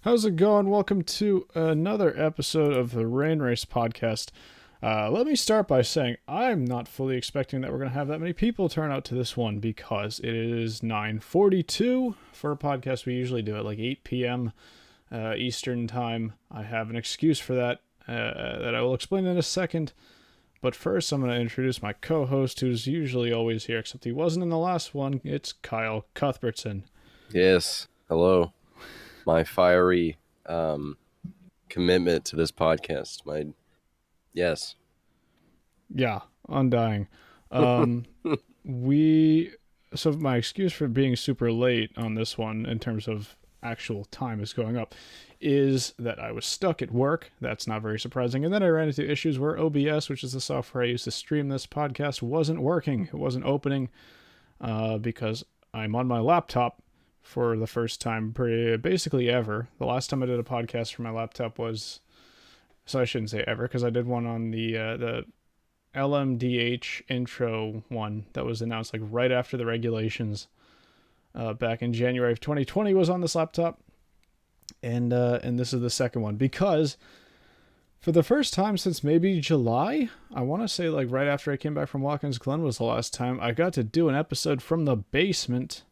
How's it going? Welcome to another episode of the Rain Race podcast. Let me start by saying I'm not fully expecting that we're going to have that many people turn out to this one because it is 9:42 for a podcast. We usually do it like 8 p.m. Eastern time. I have an excuse for that that I will explain in a second. But first, I'm going to introduce my co-host, who's usually always here, except he wasn't in the last one. It's Kyle Cuthbertson. Yes. Hello. My fiery commitment to this podcast. Yes. Yeah, undying. Um, so my excuse for being super late on this one in terms of actual time is going up is that I was stuck at work. That's not very surprising. And then I ran into issues where OBS, which is the software I use to stream this podcast, wasn't working. It wasn't opening because I'm on my laptop for the first time basically ever. The last time I did a podcast from my laptop was, so I shouldn't say ever, because I did one on the LMDh intro one that was announced like right after the regulations back in January of 2020 was on this laptop, and this is the second one because for the first time since maybe July, I want to say like right after I came back from Watkins Glen was the last time I got to do an episode from the basement,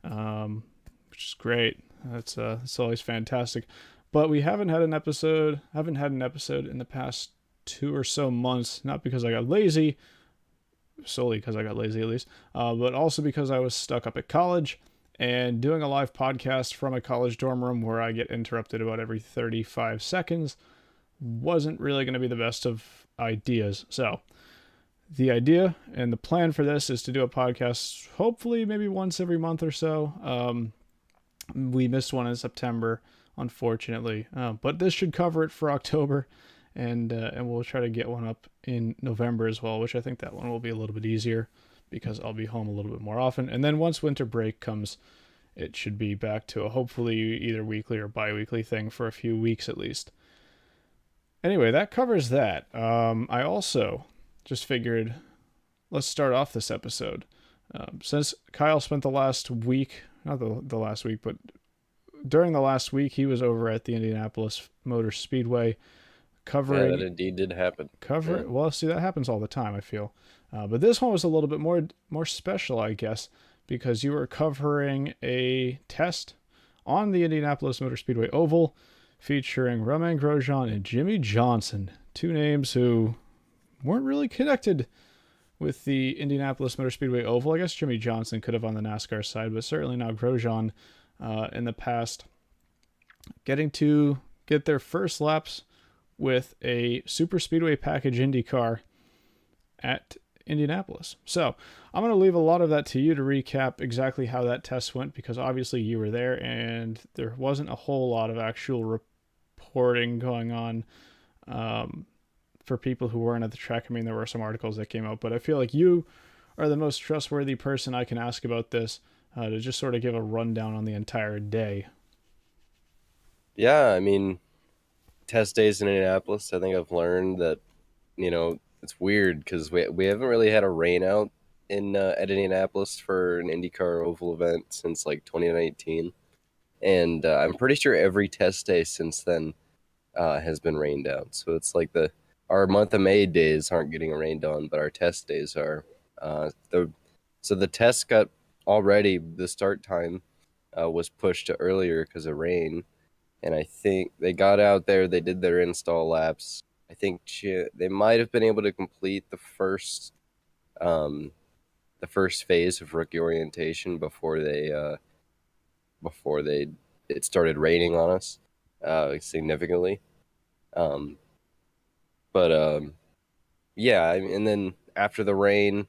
which is great. That's always fantastic. But we haven't had an episode in the past 2 or so months, not because I got lazy, solely because I got lazy at least, but also because I was stuck up at college and doing a live podcast from a college dorm room where I get interrupted about every 35 seconds wasn't really going to be the best of ideas. So the idea and the plan for this is to do a podcast hopefully maybe once every month or so. We missed one in September, unfortunately, but this should cover it for October, and we'll try to get one up in November as well, which I think that one will be a little bit easier because I'll be home a little bit more often. And then once winter break comes, it should be back to a hopefully either weekly or bi-weekly thing for a few weeks at least. Anyway, that covers that. I also just figured let's start off this episode. Since Kyle spent the last week, not the last week, but during the last week, he was over at the Indianapolis Motor Speedway covering. Yeah, that indeed did happen. Yeah. Well, see, that happens all the time, I feel. But this one was a little bit more special, I guess, because you were covering a test on the Indianapolis Motor Speedway Oval featuring Romain Grosjean and Jimmie Johnson, two names who weren't really connected with the Indianapolis Motor Speedway Oval. I guess Jimmie Johnson could have on the NASCAR side, but certainly not Grosjean in the past. Getting to get their first laps with a super speedway package IndyCar at Indianapolis. So I'm going to leave a lot of that to you to recap exactly how that test went, because obviously you were there and there wasn't a whole lot of actual reporting going on for people who weren't at the track. I mean, there were some articles that came out, but I feel like you are the most trustworthy person I can ask about this to just sort of give a rundown on the entire day. Yeah, I mean, test days in Indianapolis, I think I've learned that, it's weird because we haven't really had a rain out at Indianapolis for an IndyCar Oval event since like 2019. And I'm pretty sure every test day since then has been rained out. So it's like our month of May days aren't getting rained on, but our test days are. So the test got already, the start time was pushed to earlier because of rain. And I think they got out there, they did their install laps. I think they might have been able to complete the first phase of rookie orientation before it started raining on us significantly. Yeah, and then after the rain,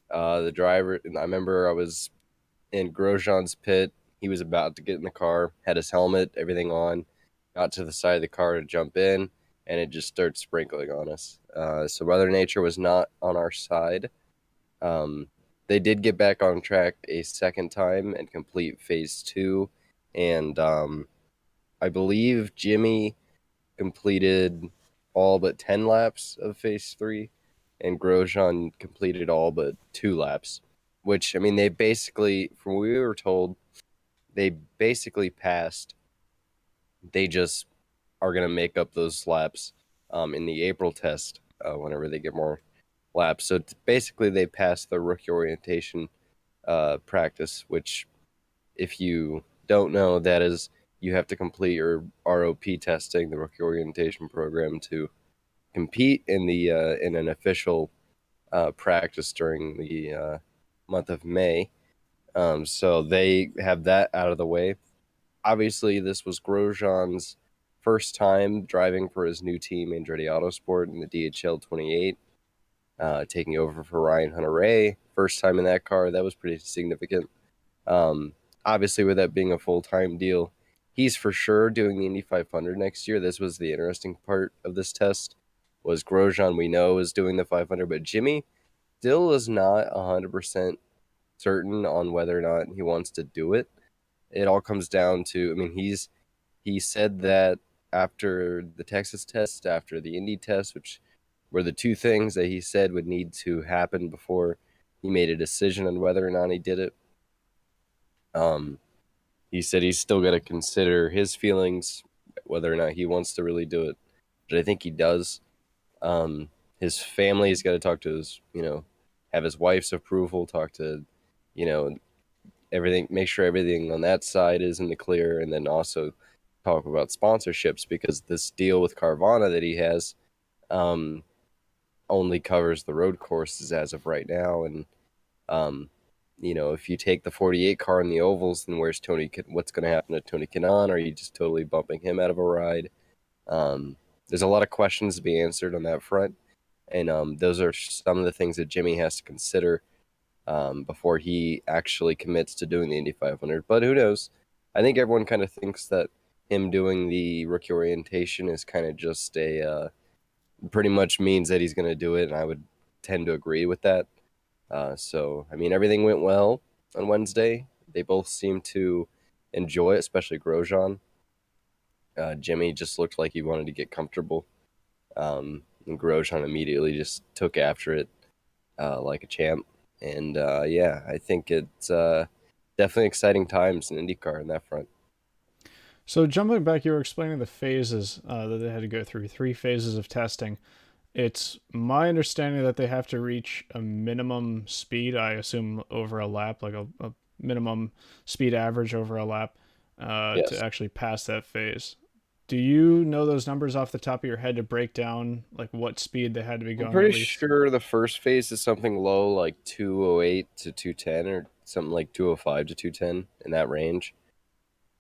the driver, I remember I was in Grosjean's pit. He was about to get in the car, had his helmet, everything on, got to the side of the car to jump in, and it just started sprinkling on us. So Mother Nature was not on our side. They did get back on track a second time and complete phase 2. And I believe Jimmie completed all but 10 laps of phase 3, and Grosjean completed all but 2 laps. Which, I mean, they basically, from what we were told, they basically passed They just are going to make up those laps in the April test whenever they get more laps. So basically, they passed the rookie orientation practice, which, if you don't know, that is you have to complete your ROP testing, the rookie orientation program, to compete in the in an official practice during the month of May. So they have that out of the way. Obviously, this was Grosjean's first time driving for his new team, Andretti Autosport, in the DHL 28, taking over for Ryan Hunter-Reay. First time in that car. That was pretty significant. Um, Obviously, with that being a full-time deal, he's for sure doing the Indy 500 next year. This was the interesting part of this test. Was Grosjean, we know, is doing the 500, but Jimmie still is not 100% certain on whether or not he wants to do it. It all comes down to, I mean, he said that after the Texas test, after the Indy test, which were the two things that he said would need to happen before he made a decision on whether or not he did it. Um, he said he's still got to consider his feelings, whether or not he wants to really do it. But I think he does. His family's got to talk to his, have his wife's approval, talk to, you know, everything, make sure everything on that side is in the clear, and then also talk about sponsorships, because this deal with Carvana that he has um, only covers the road courses as of right now. And um, if you take the 48 car in the ovals, then what's going to happen to Tony Kanaan? Are you just totally bumping him out of a ride? There's a lot of questions to be answered on that front, and those are some of the things that Jimmie has to consider before he actually commits to doing the Indy 500. But who knows? I think everyone kind of thinks that him doing the rookie orientation is kind of just pretty much means that he's going to do it, and I would tend to agree with that. So, I mean, everything went well on Wednesday. They both seemed to enjoy it, especially Grosjean. Jimmie just looked like he wanted to get comfortable. And Grosjean immediately just took after it like a champ. And yeah, I think it's definitely exciting times in IndyCar in that front. So jumping back, you were explaining the phases that they had to go through, three phases of testing. It's my understanding that they have to reach a minimum speed, I assume over a lap, like a minimum speed average over a lap, to Yes. actually pass that phase. Do you know those numbers off the top of your head to break down like what speed they had to be I'm going at pretty least? sure the first phase is something low, like 208 to 210, or something like 205 to 210 in that range.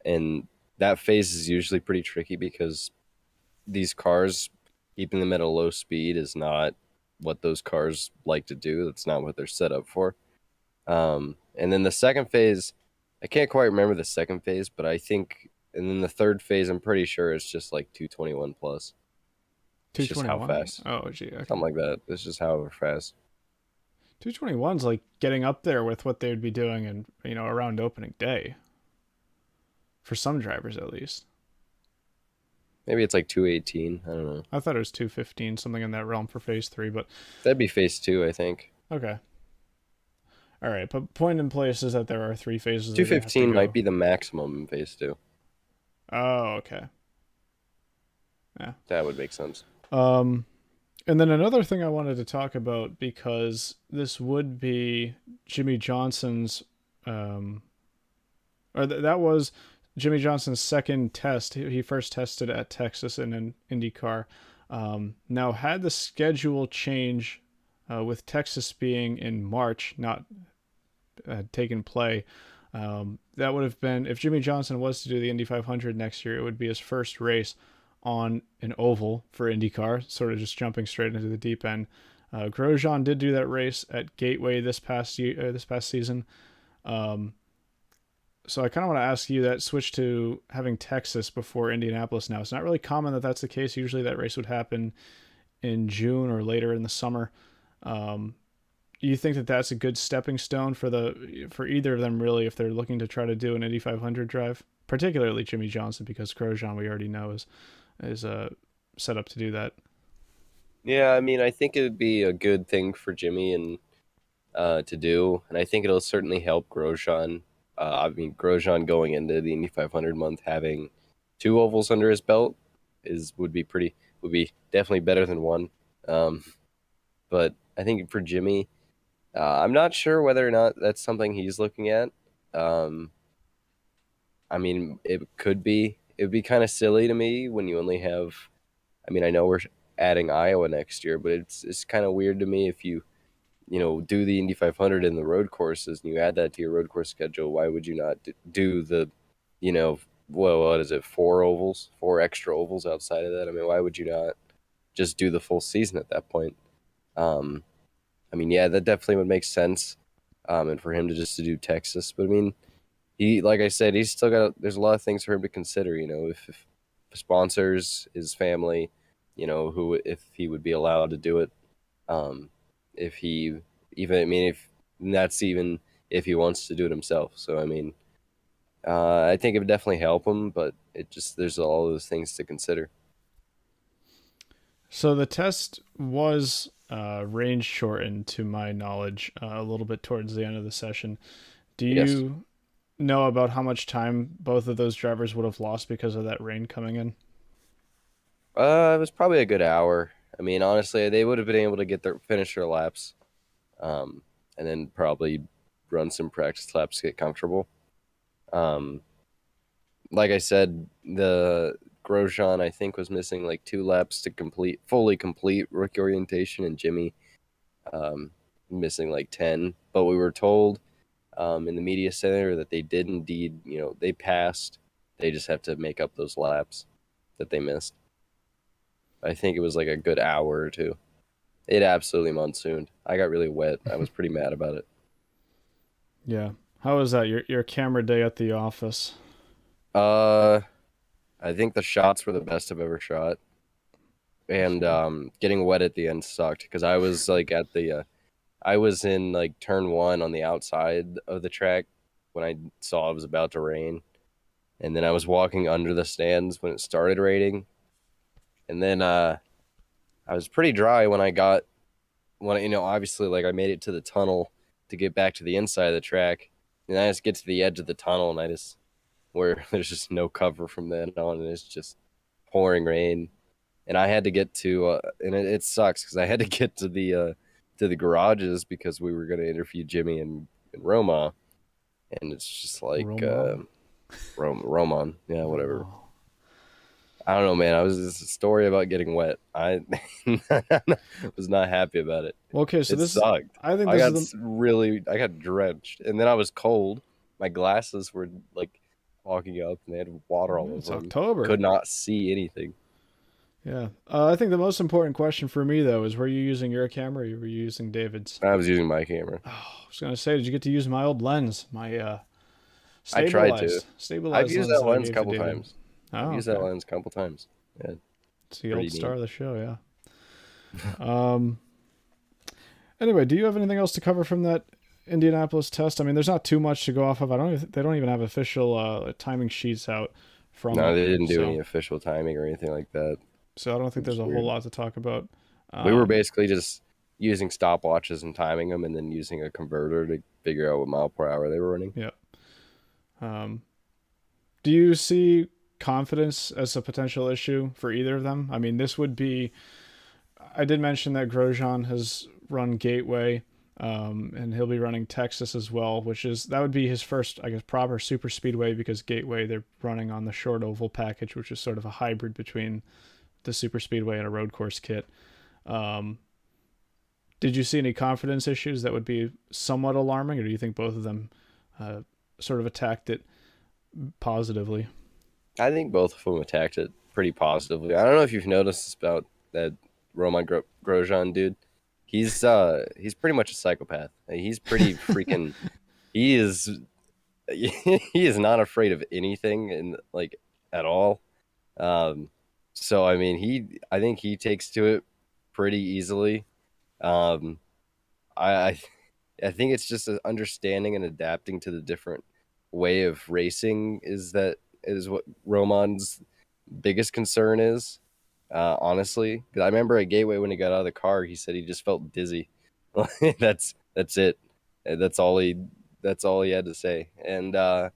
And that phase is usually pretty tricky because these cars, keeping them at a low speed is not what those cars like to do. That's not what they're set up for. And then the second phase, I can't quite remember the second phase, but I think, and then the third phase, I'm pretty sure it's just like 221 plus. It's just how 221? fast. Oh, gee, okay. Something like that. It's just however fast. 221's like getting up there with what they would be doing in, around opening day. For some drivers at least. Maybe it's like 218. I don't know. I thought it was 215, something in that realm for phase 3, but That'd be phase two, I think. okay. All right, but point in place is that there are three phases that they have to 215 might go. be the maximum in phase two. Oh, okay. Yeah. That would make sense. Um, and then another thing I wanted to talk about, because this would be Jimmie Johnson's, that was Jimmie Johnson's second test. He first tested at Texas in an IndyCar. Now, had the schedule change with Texas being in March, not taken play, that would have been, if Jimmie Johnson was to do the Indy 500 next year, it would be his first race on an oval for IndyCar, sort of just jumping straight into the deep end. Grosjean did do that race at Gateway this past season. So I kind of want to ask you that switch to having Texas before Indianapolis now. It's not really common that that's the case. Usually that race would happen in June or later in the summer. Do you think that that's a good stepping stone for either of them, really, if they're looking to try to do an Indy 500 drive, particularly Jimmie Johnson, because Grosjean we already know is set up to do that. Yeah, I mean, I think it would be a good thing for Jimmie and to do, and I think it'll certainly help Grosjean. I mean, Grosjean going into the Indy 500 month having 2 ovals under his belt would be definitely better than one. Um, but I think for Jimmie, I'm not sure whether or not that's something he's looking at. Um, I mean, it could be. It would be kind of silly to me when you only have. I mean, I know we're adding Iowa next year, but it's kind of weird to me if you do the Indy 500 in the road courses and you add that to your road course schedule. Why would you not do the, well, what is it, 4 ovals, 4 extra ovals outside of that? I mean, why would you not just do the full season at that point? Um, I mean, yeah, that definitely would make sense. And for him to do Texas, but I mean, like I said, he's still got. There's a lot of things for him to consider. If sponsors, his family, who if he would be allowed to do it. Um, if he even, I mean, if that's even if he wants to do it himself. So I mean, I think it would definitely help him, but there's all those things to consider. So the test was range shortened, to my knowledge, a little bit towards the end of the session. Do Yes. you know about how much time both of those drivers would have lost because of that rain coming in? It was probably a good hour. I mean, honestly, they would have been able to finish their laps, um, and then probably run some practice laps to get comfortable. Um, like I said, the Grosjean I think was missing like 2 laps to fully complete rookie orientation, and Jimmie um, missing like 10. But we were told in the media center that they did indeed, they passed. They just have to make up those laps that they missed. I think it was like a good hour or two. It absolutely monsooned. I got really wet. I was pretty mad about it. Yeah. How was that? Your camera day at the office? Uh, I think the shots were the best I've ever shot, and getting wet at the end sucked because I was like I was in like turn one on the outside of the track when I saw it was about to rain, and then I was walking under the stands when it started raining, and then I was pretty dry when obviously like I made it to the tunnel to get back to the inside of the track, and I just get to the edge of the tunnel and I just where there's just no cover from then on, and it's just pouring rain, and I had to get to and it sucks because I had to get to the garages because we were going to interview Jimmie and Roma, and it's just like Roma? Roman, yeah, whatever. Roma. I don't know, man. I was just a story about getting wet. I was not happy about it. Well, okay, so It this is, sucked. I think this is the, I got drenched, and then I was cold. My glasses were like fogging up, and they had water all it's over them. October. Could not see anything. Yeah. I think the most important question for me, though, is were you using your camera or were you using David's? I was using my camera. Oh, I was going to say, did you get to use my old lens? My I tried to. I've stabilized used lens that that I lens a gave to couple David. times. I've Oh, used that okay. lens a couple times. Yeah, It's the pretty old star neat. of the show, yeah. Um, anyway, do you have anything else to cover from that Indianapolis test? I mean, there's not too much to go off of. They don't even have official timing sheets out from No, it. they didn't do So any official timing or anything like that. so I don't think It was there's a whole weird. lot to talk about. We were Um, basically just using stopwatches and timing them, and then using a converter to figure out what mile per hour they were running. yeah. Um, do you see confidence as a potential issue for either of them? I mean, this would be. I did mention that Grosjean has run Gateway, and he'll be running Texas as well, that would be his first, I guess, proper super speedway because Gateway they're running on the short oval package, which is sort of a hybrid between the super speedway and a road course kit. Um, did you see any confidence issues that would be somewhat alarming, or do you think both of them uh, sort of attacked it positively? I think both of them attacked it pretty positively. I don't know if you've noticed about that Grosjean dude. He's pretty much a psychopath. He's pretty freaking. He is he is not afraid of anything and like at all. Um, so I mean, I think he takes to it pretty easily. Um, I I, I think it's just understanding and adapting to the different way of racing is what Roman's biggest concern is. Honestly, because I remember at Gateway when he got out of the car, he said he just felt dizzy. That's it. That's all he had to say. And I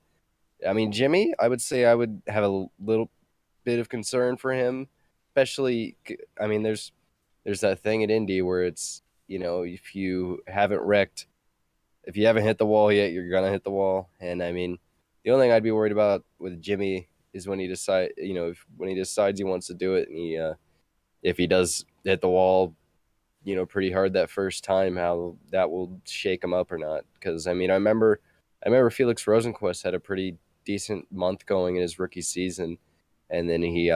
mean, Jimmie, I would say I would have a little. bit of concern for him, especially. I mean, there's that thing at Indy where it's, if you haven't wrecked, if you haven't hit the wall yet, you're gonna hit the wall. And I mean, the only thing I'd be worried about with Jimmy is when he when he decides he wants to do it, and if he does hit the wall, pretty hard that first time, how that will shake him up or not. Because I mean, I remember Felix Rosenqvist had a pretty decent month going in his rookie season, and then he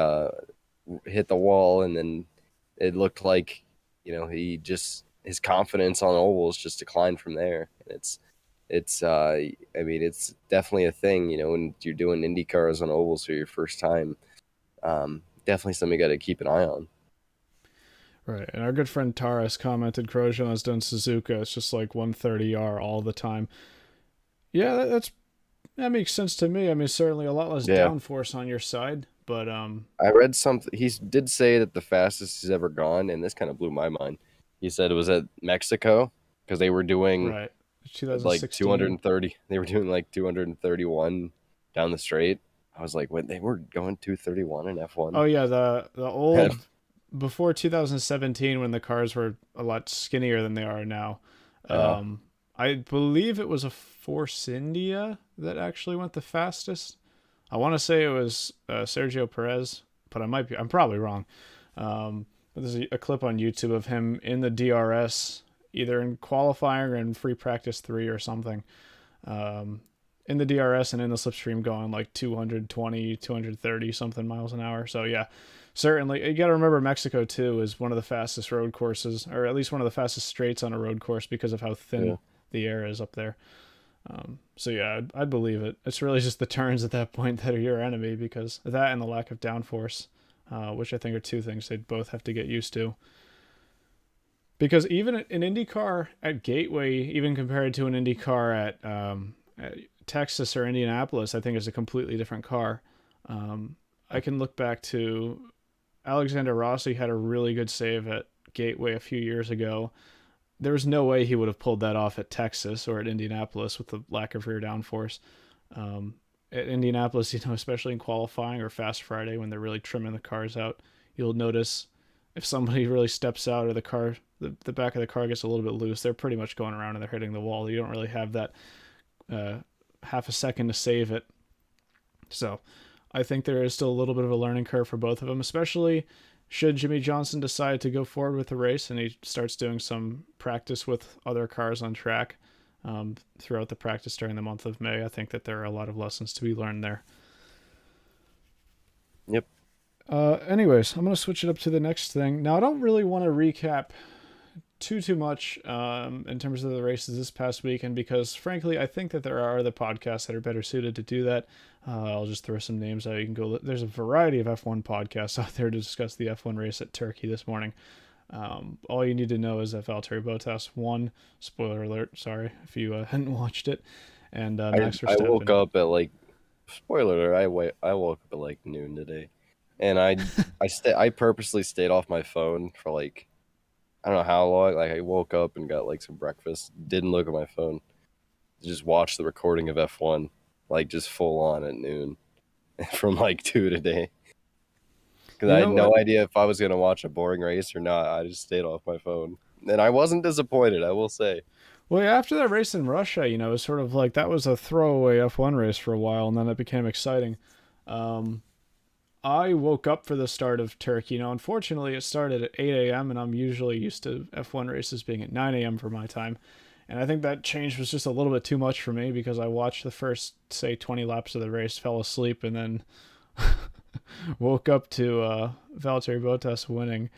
hit the wall, and then it looked like he just, his confidence on ovals just declined from there. And I mean, it's definitely a thing, when you're doing IndyCars on ovals for your first time. Definitely something you got to keep an eye on. Right, and our good friend Taras commented Grosjean has done Suzuka. It's just like 130R all the time. Yeah, that makes sense to me. I mean, certainly a lot less Yeah, downforce on your side, but I read something. He did say that the fastest he's ever gone, and this kind of blew my mind. He said it was at Mexico because they were doing right, like 2016. 230. They were doing like 231 down the straight. I was like, when they were going 231 in F1. Oh yeah, the old before 2017 when the cars were a lot skinnier than they are now. Yeah, Um, I believe it was a Force India that actually went the fastest. I want to say it was Sergio Perez, but I'm probably wrong. But there's a clip on YouTube of him in the DRS, either in qualifying or in free practice 3 or something. Um, in the DRS and in the slipstream going like 220, 230 something miles an hour. So yeah, certainly you got to remember Mexico too is one of the fastest road courses, or at least one of the fastest straights on a road course because of how yeah. thin the air is up there. So yeah, I'd believe it. It's really just the turns at that point that are your enemy, because that and the lack of downforce, which I think are two things they'd both have to get used to. Because even an IndyCar at Gateway, even compared to an IndyCar at Texas or Indianapolis, I think is a completely different car. I can look back to Alexander Rossi had a really good save at Gateway a few years ago. There was no way he would have pulled that off at Texas or at Indianapolis with the lack of rear downforce. Um, at Indianapolis, especially in qualifying or Fast Friday when they're really trimming the cars out, you'll notice if somebody really steps out or the back of the car gets a little bit loose, they're pretty much going around and they're hitting the wall. You don't really have that half a second to save it. So I think there is still a little bit of a learning curve for both of them, especially should Jimmie Johnson decide to go forward with the race and he starts doing some practice with other cars on track throughout the practice during the month of May. I think that there are a lot of lessons to be learned there. Yep. Anyways, I'm going to switch it up to the next thing. Now, I don't really want to recap too much in terms of the races this past weekend, because frankly I think that there are other podcasts that are better suited to do that. I'll just throw some names out. You can go, there's a variety of F1 podcasts out there to discuss the F1 race at Turkey this morning. All you need to know is that Valtteri Bottas won. Spoiler alert, sorry if you hadn't watched it. And Max I woke Verstappen. up at like, spoiler alert, I woke up at like noon today, and I purposely stayed off my phone for like, I don't know how long. Like, I woke up and got like some breakfast, didn't look at my phone, just watched the recording of F1, like just full on at noon from like 2 today. Because You I had know no what? idea if I was gonna watch a boring race or not. I just stayed off my phone, and I wasn't disappointed, I will say. Well, yeah, after that race in Russia, it was sort of like that was a throwaway F1 race for a while, and then it became exciting. Um, I woke up for the start of Turkey. Unfortunately, it started at 8 a.m., and I'm usually used to F1 races being at 9 a.m. for my time. And I think that change was just a little bit too much for me, because I watched the first, say, 20 laps of the race, fell asleep, and then woke up to Valtteri Bottas winning.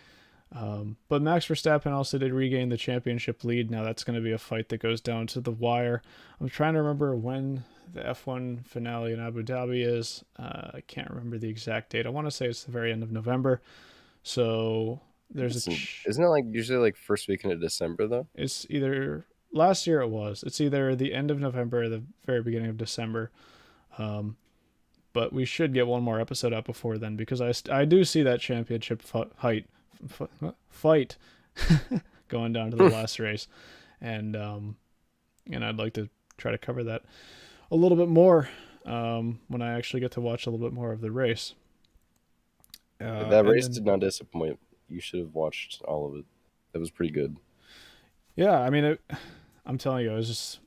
But Max Verstappen also did regain the championship lead. Now that's going to be a fight that goes down to the wire. I'm trying to remember when the F1 finale in Abu Dhabi is. I can't remember the exact date. I want to say it's the very end of November. So there's Isn't it like usually like first weekend of December though? it's either last year it was. It's either the end of November or the very beginning of December. Um, but we should get one more episode out before then, because I do see that championship fight going down to the last race, and I'd like to try to cover that a little bit more when I actually get to watch a little bit more of the race. That And race then did not disappoint. You should have watched all of it. That was pretty good. yeah, I mean, I'm telling you, I was just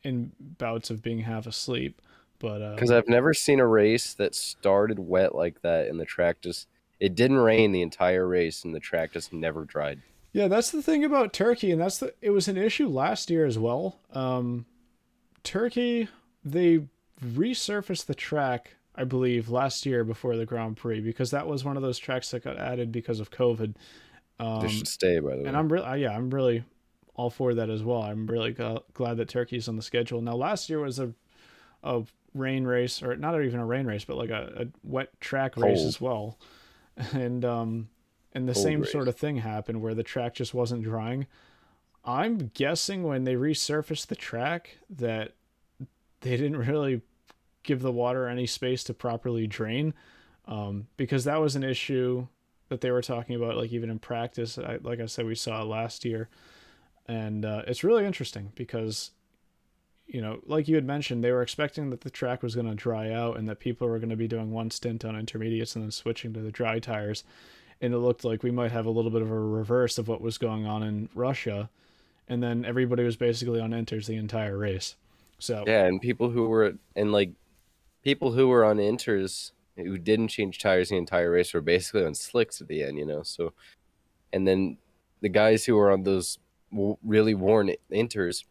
in bouts of being half asleep, but Because I've never seen a race that started wet like that, and the track just it didn't rain the entire race, and the track just never dried. yeah, that's the thing about Turkey, and it was an issue last year as well. Turkey, they resurfaced the track, I believe, last year before the Grand Prix because that was one of those tracks that got added because of COVID. They should stay, by the And way. yeah, I'm really all for that as well. I'm really glad that Turkey's on the schedule. Now, last year was a rain race, or not even a rain race, but like a wet track race Cold, as well. And the cold same sort race. of thing happened where the track just wasn't drying. I'm guessing when they resurfaced the track that they didn't really give the water any space to properly drain, because that was an issue that they were talking about, like even in practice. Like I said, we saw last year, and it's really interesting because like you had mentioned, they were expecting that the track was going to dry out and that people were going to be doing one stint on intermediates and then switching to the dry tires. And it looked like we might have a little bit of a reverse of what was going on in Russia. And then everybody was basically on inters the entire race. So, Yeah, and people who were on inters who didn't change tires the entire race were basically on slicks at the end, you know. So, and then the guys who were on those really worn inters,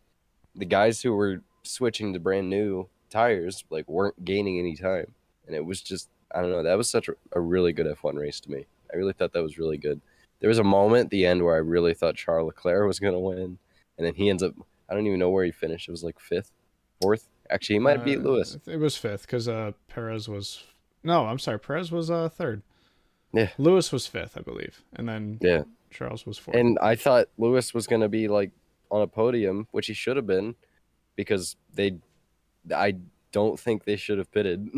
the guys who were switching to brand new tires like weren't gaining any time, and it was just I don't know. That was such a really good F1 race to me. I really thought that was really good. There was a moment at the end where I really thought Charles Leclerc was going to win, and then he ends up. I don't even know where he finished. It was like fifth, fourth. Actually, he might have beat Lewis. it was fifth because Perez was. No, I'm sorry. Perez was third. Yeah, Lewis was fifth, I believe. And then yeah. Charles was fourth. And I thought Lewis was going to be like on a podium, which he should have been, because I don't think they should have pitted.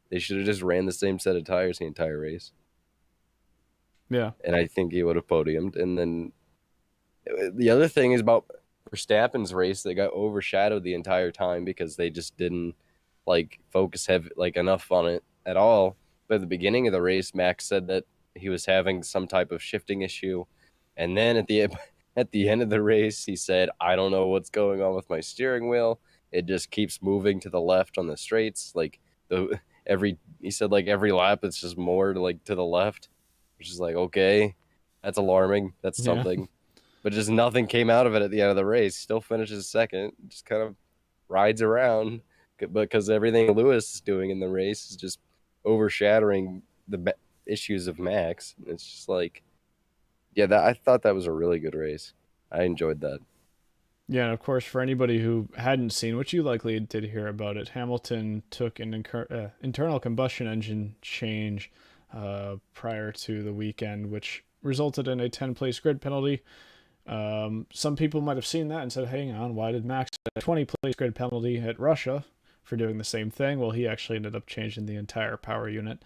They should have just ran the same set of tires the entire race, Yeah. and I think he would have podiumed. And then the other thing is about Verstappen's race; they got overshadowed the entire time because they just didn't like focus heavy like enough on it at all. But at the beginning of the race, Max said that he was having some type of shifting issue, and then at the end of the race, he said, "I don't know what's going on with my steering wheel. It just keeps moving to the left on the straights. Like he said like every lap, it's just more to the left, which is like okay, that's alarming. That's Yeah. something." But just nothing came out of it at the end of the race. Still finishes second. Just kind of rides around because everything Lewis is doing in the race is just overshadowing the issues of Max. It's just like, yeah, I thought that was a really good race. I enjoyed that. Yeah, and of course, for anybody who hadn't seen, which you likely did hear about it, Hamilton took an internal combustion engine change prior to the weekend, which resulted in a 10-place grid penalty. Some people might have seen that and said, hang on, why did Max get a 20-place grid penalty at Russia for doing the same thing? Well, he actually ended up changing the entire power unit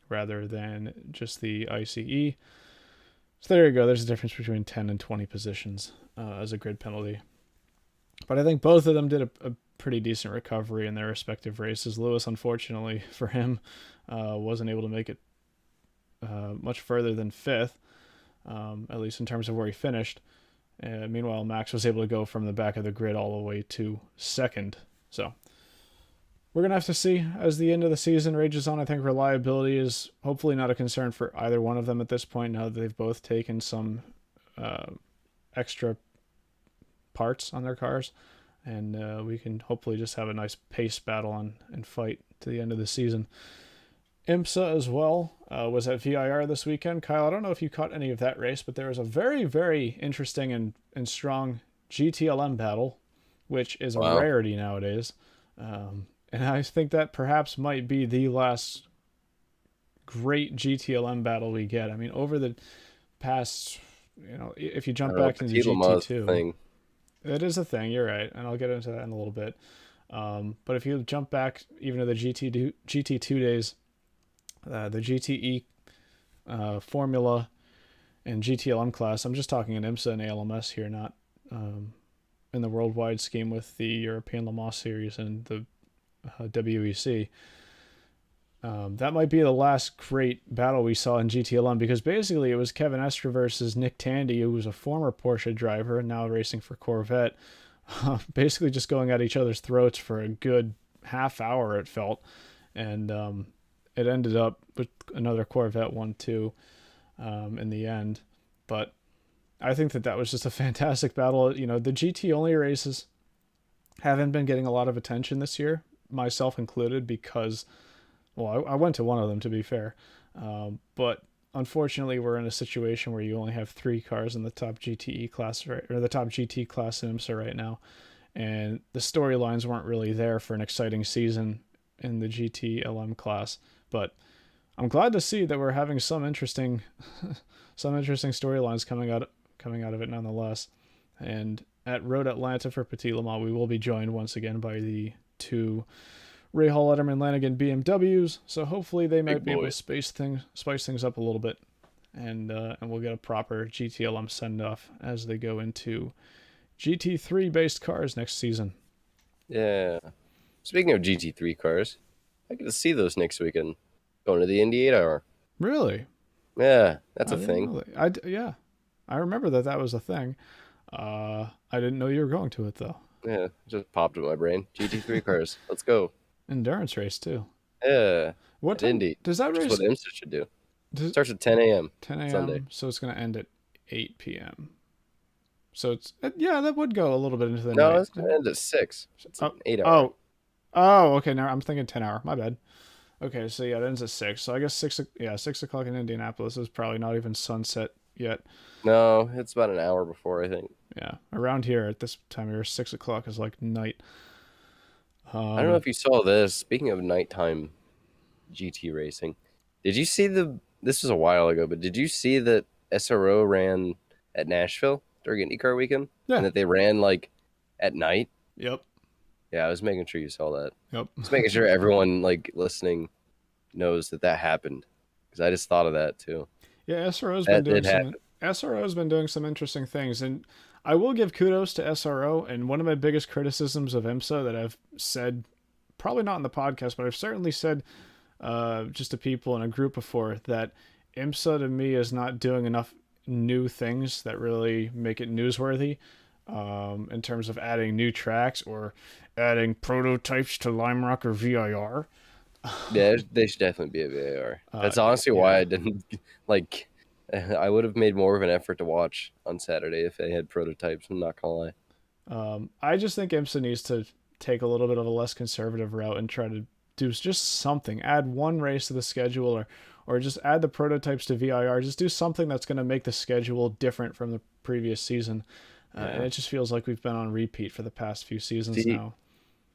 rather than just the ICE. So there you go. There's a difference between 10 and 20 positions as a grid penalty. But I think both of them did a pretty decent recovery in their respective races. Lewis, unfortunately for him, wasn't able to make it much further than fifth, at least in terms of where he finished. Meanwhile, Max was able to go from the back of the grid all the way to second. So we're going to have to see as the end of the season rages on. I think reliability is hopefully not a concern for either one of them at this point, now that they've both taken some extra parts on their cars. And we can hopefully just have a nice pace battle and fight to the end of the season. IMSA as well was at VIR this weekend. Kyle, I don't know if you caught any of that race, but there was a very, very interesting and strong GTLM battle, which is a Wow. rarity nowadays. And I think that perhaps might be the last great GTLM battle we get. I mean, over the past, if you I jump don't know. back into Petit Le Mans GT2, thing. it is a thing. You're right, and I'll get into that in a little bit. But if you jump back even to the GT2 days, the GTE Formula and GTLM class, I'm just talking in IMSA and ALMS here, not in the worldwide scheme with the European Le Mans Series and the WEC. That might be the last great battle we saw in GTLM, because basically it was Kevin Estre versus Nick Tandy, who was a former Porsche driver and now racing for Corvette, basically just going at each other's throats for a good half hour, it felt. And it ended up with another Corvette 1-2 in the end. But I think that was just a fantastic battle. You know, the GT only races haven't been getting a lot of attention this year, myself included, because, well, I went to one of them, to be fair. But unfortunately, we're in a situation where you only have 3 cars in the top GTE class, or the top GT class in IMSA right now. And the storylines weren't really there for an exciting season in the GT-LM class. But I'm glad to see that we're having some interesting storylines coming out of it nonetheless. And at Road Atlanta for Petit Le Mans, we will be joined once again by the 2 Ray Hall Letterman Lanigan BMWs. So hopefully they might be able to spice things up a little bit, and we'll get a proper GTLM send off as they go into GT3 based cars next season. Yeah. Speaking of GT3 cars, I get to see those next weekend. Going to the Indy 8 Hour. Really? Yeah, that's a thing. Yeah, I remember that was a thing. I didn't know you were going to it though. Yeah, just popped in my brain. GT3 cars. Let's go. Endurance race too. Yeah. What time Indy? does that race? That's what IMSA should do. It starts at 10 a.m. 10 a.m. Sunday. So it's going to end at 8 p.m. So it's that would go a little bit into the night. No, it's going to end at 6. It's an 8 hour. Oh, okay. Now I'm thinking 10 hour. My bad. Okay, so yeah, it ends at 6. So I guess 6 o'clock in Indianapolis is probably not even sunset yet. No, it's about an hour before, I think. Yeah, around here at this time of year, 6 o'clock is like night. I don't know if you saw this. Speaking of nighttime GT racing, did you see this was a while ago, but did you see that SRO ran at Nashville during IndyCar weekend? Yeah. And that they ran like at night? Yep. Yeah, I was making sure you saw that. Yep. Just making sure everyone like listening knows that happened, because I just thought of that too. Yeah, SRO's been doing some interesting things, and I will give kudos to SRO. And one of my biggest criticisms of IMSA that I've said, probably not in the podcast, but I've certainly said just to people in a group before, that IMSA to me is not doing enough new things that really make it newsworthy, in terms of adding new tracks or adding prototypes to Lime Rock or VIR. Yeah, they should definitely be a VIR. That's honestly why I didn't like. I would have made more of an effort to watch on Saturday if they had prototypes. I'm not gonna lie. I just think IMSA needs to take a little bit of a less conservative route and try to do just something. Add one race to the schedule, or just add the prototypes to VIR. Just do something that's going to make the schedule different from the previous season. And it just feels like we've been on repeat for the past few seasons now.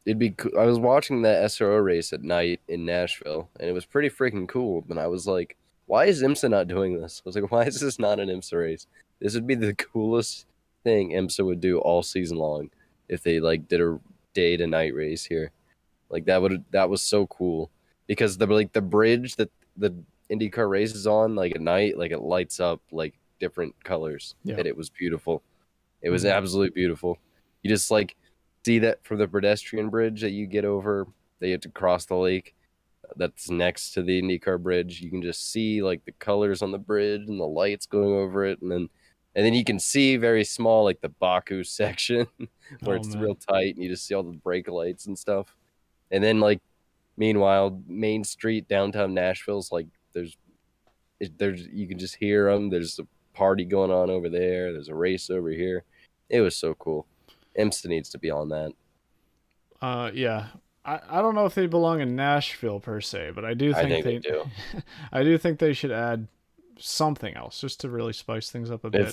It'd be cool. I was watching that SRO race at night in Nashville, and it was pretty freaking cool. And I was like, why is IMSA not doing this? I was like, why is this not an IMSA race? This would be the coolest thing IMSA would do all season long if they like did a day to night race here. Like that was so cool, because the bridge that the IndyCar race is on, like at night, like it lights up like different colors. Yeah. And it was beautiful. It was absolutely beautiful. You just like see that from the pedestrian bridge that you get over, that you have to cross the lake that's next to the IndyCar bridge. You can just see like the colors on the bridge and the lights going over it, and then you can see very small like the Baku section where it's real tight, and you just see all the brake lights and stuff. And then like meanwhile, Main Street downtown Nashville's like there's you can just hear them. There's a party going on over there. There's a race over here. It was so cool. IMSA needs to be on that. Yeah. I don't know if they belong in Nashville per se, but I think they do. I do think they should add something else just to really spice things up a bit. Any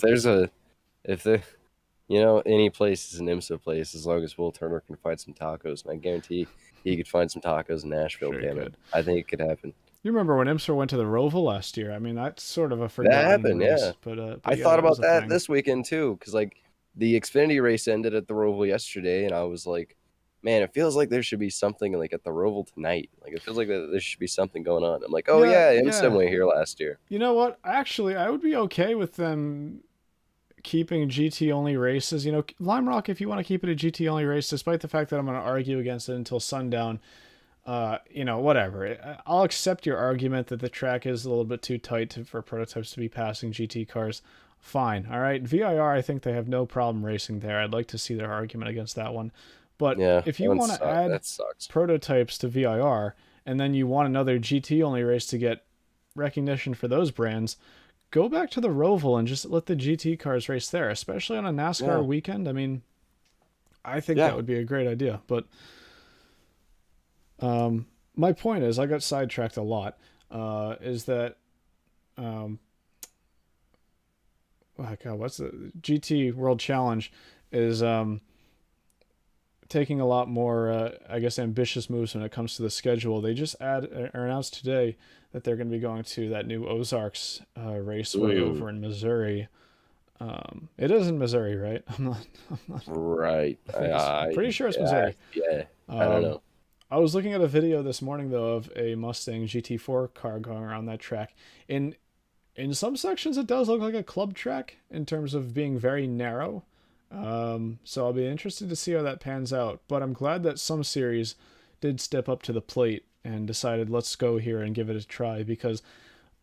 place is an IMSA place, as long as Will Turner can find some tacos, and I guarantee he could find some tacos in Nashville. Sure, damn it, I think it could happen. You remember when IMSA went to the Roval last year? I mean, that's sort of a forgotten race. Yeah. But I thought about that this weekend too, because like the Xfinity race ended at the Roval yesterday, and I was like, man, it feels like there should be something like at the Roval tonight. Like it feels like there should be something going on. I'm like, IMSA went here last year. You know what? Actually, I would be okay with them keeping GT only races. You know, Lime Rock, if you want to keep it a GT only race, despite the fact that I'm going to argue against it until sundown, whatever. I'll accept your argument that the track is a little bit too tight for prototypes to be passing GT cars. Fine. All right. VIR, I think they have no problem racing there. I'd like to see their argument against that one. But Yeah, if you want to add that sucks. prototypes to VIR and then you want another GT only race to get recognition for those brands, go back to the Roval and just let the GT cars race there, especially on a NASCAR weekend. I mean, I think that would be a great idea. But my point is, I got sidetracked a lot. Is that, oh God, what's the GT World Challenge is taking a lot more, I guess, ambitious moves when it comes to the schedule. They just announced today that they're going to be going to that new Ozarks raceway over in Missouri. It is in Missouri, right? I'm not right. I'm pretty sure it's Missouri. Yeah, I don't know. I was looking at a video this morning though of a Mustang GT4 car going around that track. In some sections, it does look like a club track in terms of being very narrow. So I'll be interested to see how that pans out. But I'm glad that some series did step up to the plate and decided let's go here and give it a try, because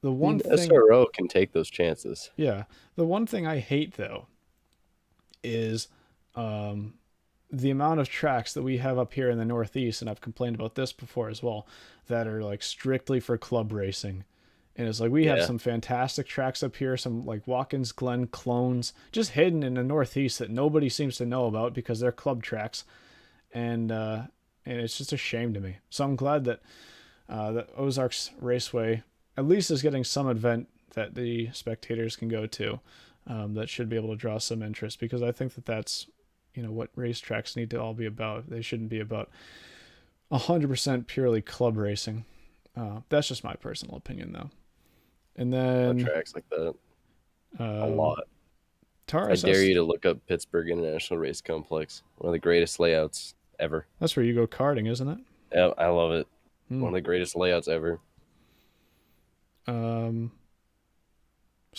the one thing SRO can take those chances. Yeah, the one thing I hate though is the amount of tracks that we have up here in the Northeast, and I've complained about this before as well, that are like strictly for club racing. And it's like we have some fantastic tracks up here, some like Watkins Glen clones, just hidden in the Northeast that nobody seems to know about because they're club tracks, and it's just a shame to me. So I'm glad that the Ozarks Raceway at least is getting some event that the spectators can go to, that should be able to draw some interest, because I think that that's what racetracks need to all be about. They shouldn't be about 100% purely club racing. That's just my personal opinion, though. And then tracks like that, a lot. I Taurus, dare you to look up Pittsburgh International Race Complex. One of the greatest layouts ever. That's where you go karting, isn't it? Yeah, I love it. One of the greatest layouts ever. So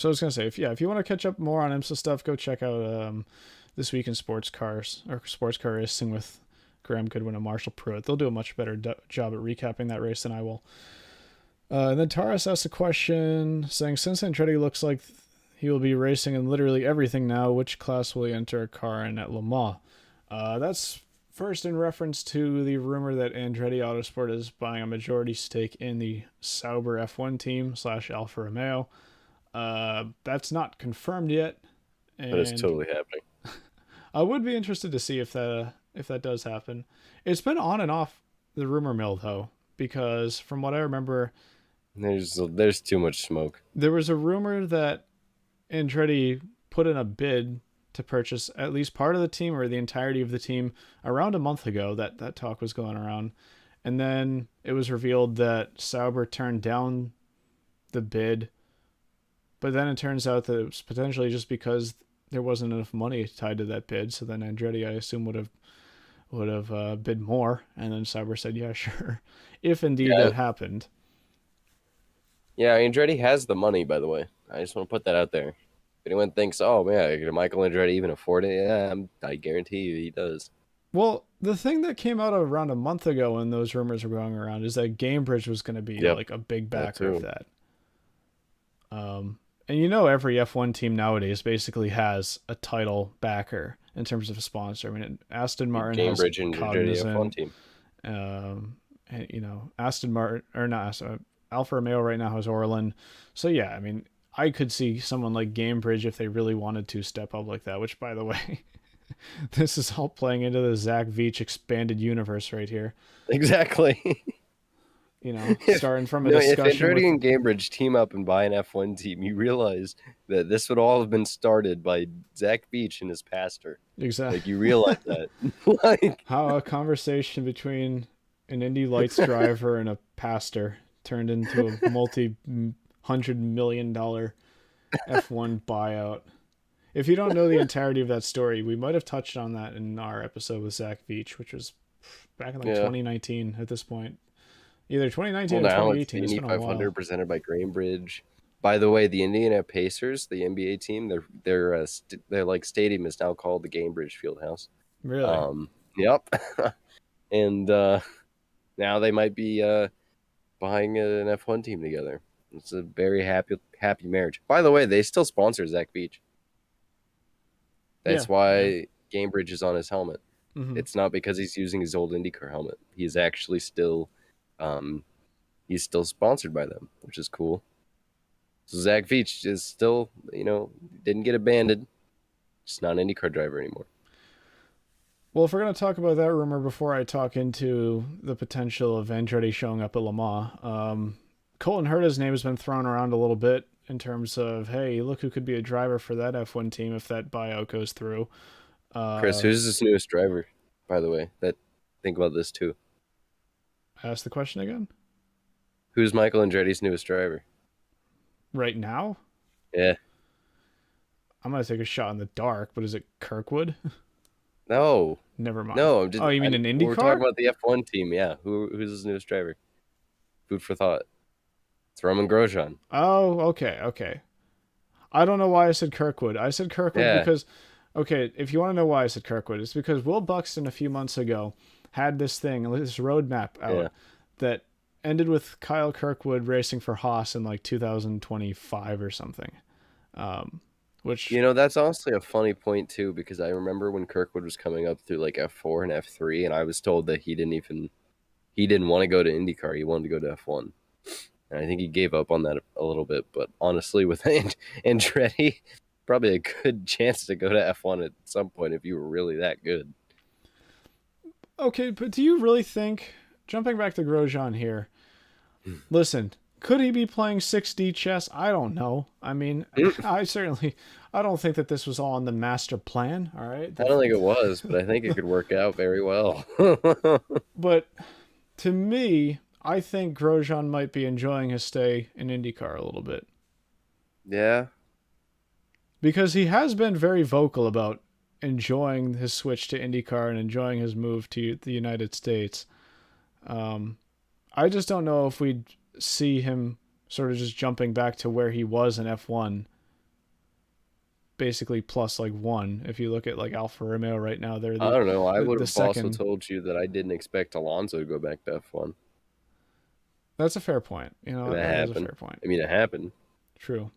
I was gonna say, if you want to catch up more on IMSA stuff, go check out This Week in Sports Cars, or Sports Car Racing with Graham Goodwin and Marshall Pruitt. They'll do a much better job at recapping that race than I will. And then Taurus asked a question saying, since Andretti looks like he will be racing in literally everything now, which class will he enter a car in at Le Mans? That's first in reference to the rumor that Andretti Autosport is buying a majority stake in the Sauber F1 team / Alfa Romeo. That's not confirmed yet, but it's totally happening. I would be interested to see if that does happen. It's been on and off the rumor mill though, because from what I remember, there's too much smoke. There was a rumor that Andretti put in a bid to purchase at least part of the team or the entirety of the team around a month ago. That talk was going around, and then it was revealed that Sauber turned down the bid, but then it turns out that it was potentially just because there wasn't enough money tied to that bid. So then Andretti, I assume, would have bid more, and then Sauber said, "Yeah, sure," if indeed that happened. Yeah, Andretti has the money, by the way. I just want to put that out there. If anyone thinks, "Oh man, can Michael Andretti even afford it?" Yeah, I guarantee you, he does. Well, the thing that came out around a month ago when those rumors were going around is that Gamebridge was going to be like a big backer of that. And every F1 team nowadays basically has a title backer in terms of a sponsor. I mean, Aston Martin Gamebridge has and F1 team. Aston Martin, or not Aston, Alfa Romeo right now has Orlen. So yeah, I mean, I could see someone like Gamebridge, if they really wanted to, step up like that. Which, by the way, this is all playing into the Zach Veach expanded universe right here. Exactly. Starting from a discussion. If Andretti and Gamebridge team up and buy an F1 team, you realize that this would all have been started by Zach Veach and his pastor. Exactly. Like, you realize that. How a conversation between an Indy Lights driver and a pastor turned into a multi-$100 million F1 buyout. If you don't know the entirety of that story, we might have touched on that in our episode with Zach Veach, which was back in 2019 at this point. Either 2019 or 2018. It's Indy 500 presented by Gamebridge. By the way, the Indiana Pacers, the NBA team, their like stadium is now called the Gamebridge Fieldhouse. Really? Yep. And now they might be buying an F1 team together. It's a very happy marriage. By the way, they still sponsor Zach Beach. Yeah, That's yeah. why Gamebridge is on his helmet. Hmm. It's not because he's using his old IndyCar helmet. He's actually still, um, he's still sponsored by them, which is cool. So Zach Veach is still, didn't get abandoned. Just not an IndyCar driver anymore. Well, if we're going to talk about that rumor before I talk into the potential of Andretti showing up at Le Mans, Colton Herta's name has been thrown around a little bit in terms of, hey, look who could be a driver for that F1 team if that buyout goes through. Chris, Uh, who's this newest driver, by the way? That think about this too. Ask the question again. Who's Michael Andretti's newest driver? Right now, Yeah. I'm going to take a shot in the dark, but is it Kirkwood? No. Never mind. No, I'm just Oh, you mean an we're talking IndyCar? about the F1 team. Yeah. Who's his newest driver? Food for thought. It's Roman Grosjean. Oh, okay, okay. I don't know why I said Kirkwood. I said Kirkwood Yeah. because, okay, if you want to know why I said Kirkwood, it's because Will Buxton a few months ago had this thing, this roadmap Yeah. out that ended with Kyle Kirkwood racing for Haas in like 2025 or something. Um, which, That's honestly a funny point too, because I remember when Kirkwood was coming up through like F4 and F3, and I was told that he didn't want to go to IndyCar. He wanted to go to F1. And I think he gave up on that a little bit. But honestly, with Andretti, probably a good chance to go to F1 at some point if you were really that good. okay, but do you really think, jumping back to Grosjean here, listen, could he be playing 6D chess? I don't know. I mean, I don't think that this was all in the master plan. All right, I don't think it was, but I think it could work out very well. but to me, I think Grosjean might be enjoying his stay in IndyCar a little bit Yeah. because he has been very vocal about enjoying his switch to IndyCar and enjoying his move to the United States. Um, I just don't know if we'd see him sort of just jumping back to where he was in F1, basically plus like one. If you look at like Alfa Romeo right now, they're I the don't know. I the, would the have also second. told you that I didn't expect Alonso to go back to F1. That's a fair point. You know, And that that is a happened. fair point. I mean, it happened. True.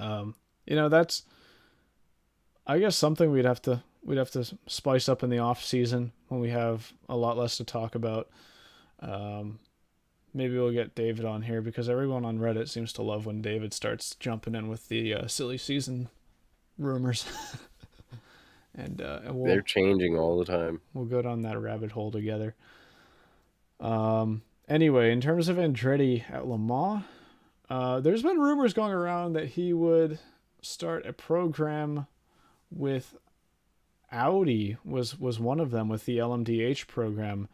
Um, that's I guess something we'd have to spice up in the off season when we have a lot less to talk about. Um, Maybe we'll get David on here because everyone on Reddit seems to love when David starts jumping in with the silly season rumors, and They're we'll changing all the time. we'll go down that rabbit hole together. Anyway, in terms of Andretti at Le Mans, there's been rumors going around that he would start a program with Audi was one of them with the LMDh program.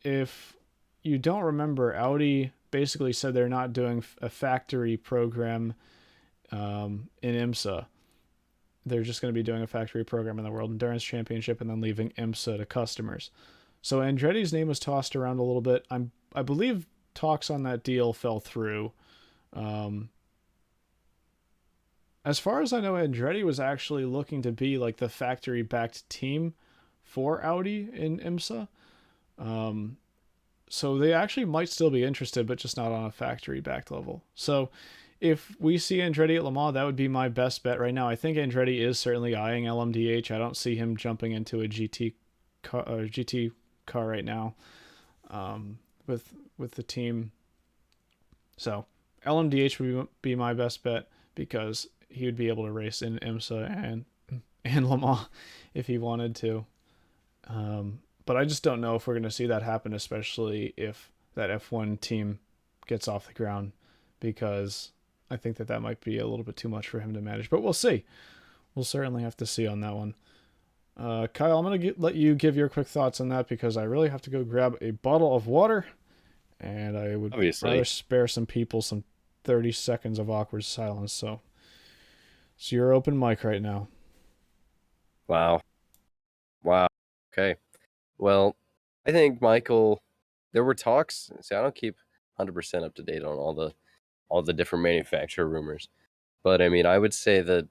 If you don't remember, Audi basically said they're not doing a factory program in IMSA. They're just going to be doing a factory program in the World Endurance Championship and then leaving IMSA to customers. So Andretti's name was tossed around a little bit. I believe talks on that deal fell through. Um, as far as I know, Andretti was actually looking to be like the factory-backed team for Audi in IMSA. Um, so they actually might still be interested, but just not on a factory-backed level. So if we see Andretti at Le Mans, that would be my best bet right now. I think Andretti is certainly eyeing LMDh. I don't see him jumping into a GT car right now with the team. So LMDh would be my best bet because he would be able to race in IMSA and Le Mans if he wanted to. But I just don't know if we're going to see that happen, especially if that F1 team gets off the ground, because I think that might be a little bit too much for him to manage. But we'll see. We'll certainly have to see on that one. Kyle, I'm going to let you give your quick thoughts on that because I really have to go grab a bottle of water, and I would rather Obviously. spare some people some 30 seconds of awkward silence. So it's your open mic right now. Wow. Wow. Okay. Well, I think Michael, there were talks. See, I don't keep 100% up to date on all the different manufacturer rumors, but I mean, I would say that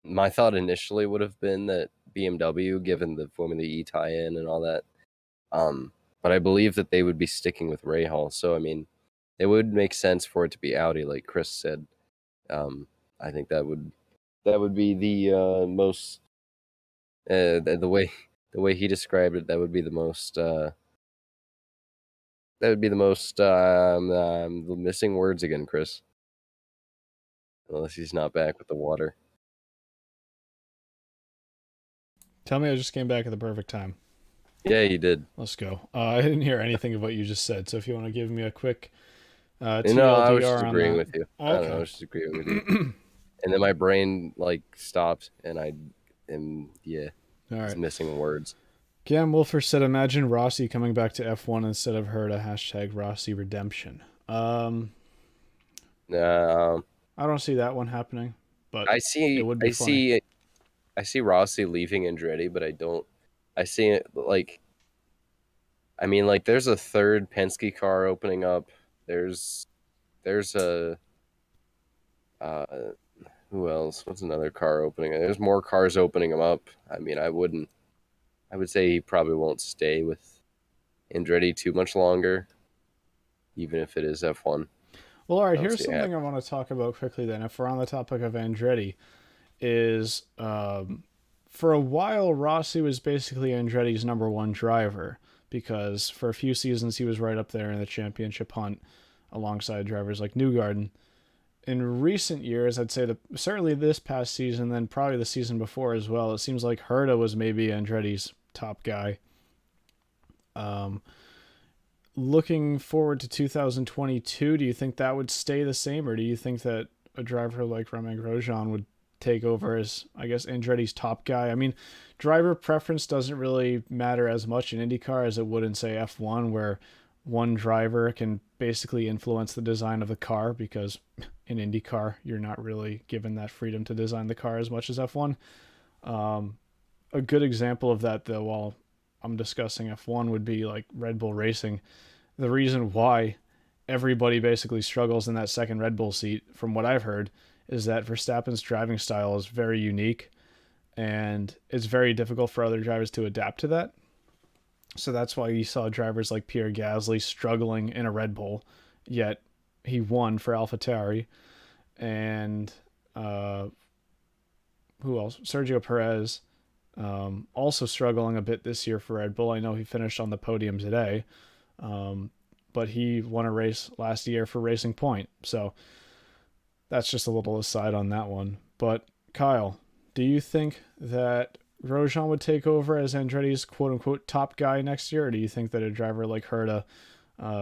my thought initially would have been that BMW, given the Formula E tie-in and all that. But I believe that they would be sticking with Rahal. So I mean, it would make sense for it to be Audi, like Chris said. I think that would be the most the way he described it. That would be the most. That would be the most. The missing words again, Chris. Unless he's not back with the water. Tell me I just came back at the perfect time. Yeah, you did. Let's go. I didn't hear anything of what you just said, so if you want to give me a quick No, I was TLDR just on agreeing that. with you. Okay. I don't know, I was just agreeing with you. And then my brain like stopped, and I am All right. missing words. Cam Wolfer said, "Imagine Rossi coming back to F1 instead of Herta. #Rossi redemption." I don't see that one happening, but it would be funny. I see Rossi leaving Andretti, but I don't. I see it like. I mean, like, there's a third Penske car opening up. There's a who else? What's another car opening? There's more cars opening them up. I mean, I would say he probably won't stay with Andretti too much longer, even if it is F1. Well, all right, here's something I want to talk about quickly then. If we're on the topic of Andretti, is for a while, Rossi was basically Andretti's number one driver because for a few seasons he was right up there in the championship hunt alongside drivers like Newgarden. In recent years, I'd say that certainly this past season, then probably the season before as well, it seems like Herta was maybe Andretti's top guy. Looking forward to 2022, do you think that would stay the same, or do you think that a driver like Romain Grosjean would take over as, I guess, Andretti's top guy? I mean, driver preference doesn't really matter as much in IndyCar as it would in, say, F1, where one driver can basically influence the design of the car, because in IndyCar, you're not really given that freedom to design the car as much as F1. A good example of that, though, while I'm discussing F1, would be like Red Bull Racing. The reason why everybody basically struggles in that second Red Bull seat, from what I've heard, is that Verstappen's driving style is very unique, and it's very difficult for other drivers to adapt to that. So that's why you saw drivers like Pierre Gasly struggling in a Red Bull, yet he won for AlphaTauri. And who else? Sergio Perez, also struggling a bit this year for Red Bull. I know he finished on the podium today, but he won a race last year for Racing Point. So that's just a little aside on that one. But Kyle, do you think that Grosjean would take over as Andretti's quote-unquote top guy next year, or do you think that a driver like Herta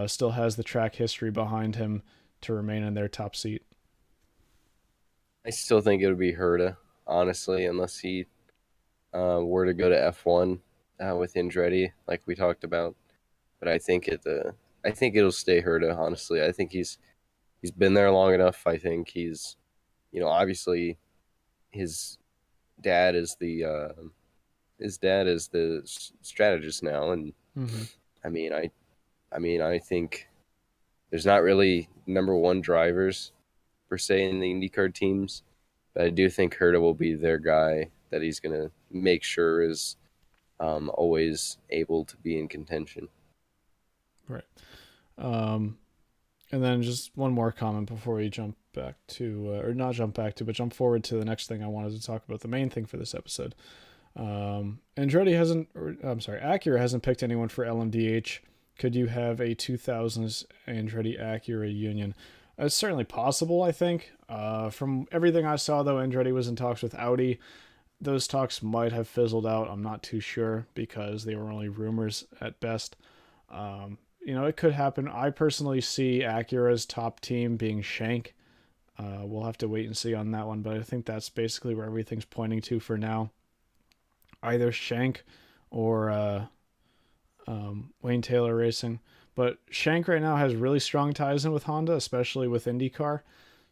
still has the track history behind him to remain in their top seat? I still think it would be Herta, honestly, unless he were to go to F1 with Andretti, like we talked about. But I think it'll stay Herta. Honestly, I think he's been there long enough. I think he's, obviously, his dad is the strategist now, and I mean, I think there's not really number one drivers per se in the IndyCar teams, but I do think Herta will be their guy that he's gonna make sure is always able to be in contention. Right. And then just one more comment before we jump back to, or not jump back to, but jump forward to the next thing I wanted to talk about, the main thing for this episode. Acura hasn't picked anyone for LMDh. Could you have a 2000s Andretti Acura union? It's certainly possible, I think. From everything I saw, though, Andretti was in talks with Audi. Those talks might have fizzled out. I'm not too sure because they were only rumors at best. It could happen. I personally see Acura's top team being Shank. We'll have to wait and see on that one, but I think that's basically where everything's pointing to for now. Either Shank or Wayne Taylor Racing. But Shank right now has really strong ties in with Honda, especially with IndyCar.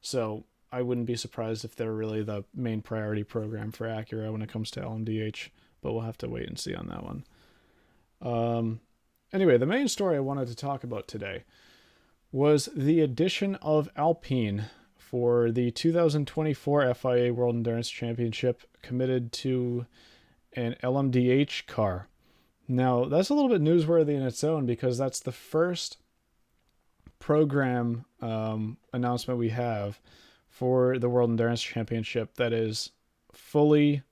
So I wouldn't be surprised if they're really the main priority program for Acura when it comes to LMDh. But we'll have to wait and see on that one. Anyway, the main story I wanted to talk about today was the addition of Alpine for the 2024 FIA World Endurance Championship, committed to an LMDh car. Now, that's a little bit newsworthy in its own because that's the first program announcement we have for the World Endurance Championship that is fully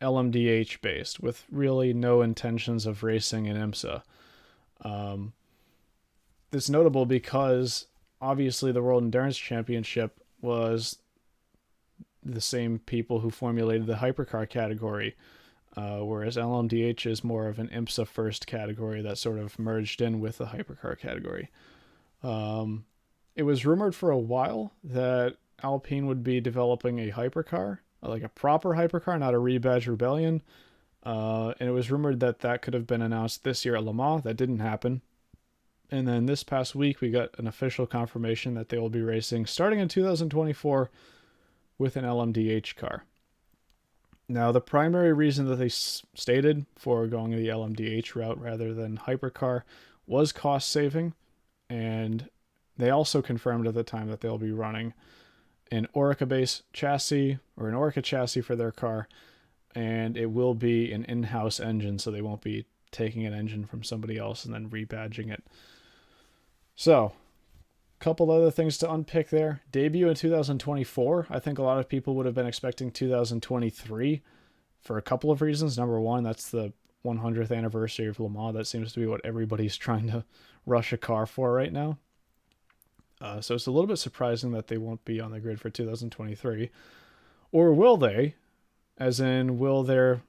LMDh based with really no intentions of racing in IMSA. It's notable because obviously the World Endurance Championship was the same people who formulated the hypercar category, whereas LMDh is more of an IMSA first category that sort of merged in with the hypercar category. It was rumored for a while that Alpine would be developing a hypercar, like a proper hypercar, not a rebadge rebellion. And it was rumored that that could have been announced this year at Le Mans. That didn't happen. And then this past week, we got an official confirmation that they will be racing starting in 2024 with an LMDh car. Now, the primary reason that they stated for going the LMDh route rather than hypercar was cost saving. And they also confirmed at the time that they'll be running an Orica-based chassis or an Orica chassis for their car. And it will be an in-house engine, so they won't be taking an engine from somebody else and then rebadging it. So, a couple other things to unpick there. Debut in 2024. I think a lot of people would have been expecting 2023 for a couple of reasons. Number one, that's the 100th anniversary of Le Mans. That seems to be what everybody's trying to rush a car for right now. So it's a little bit surprising that they won't be on the grid for 2023. Or will they? As in, will their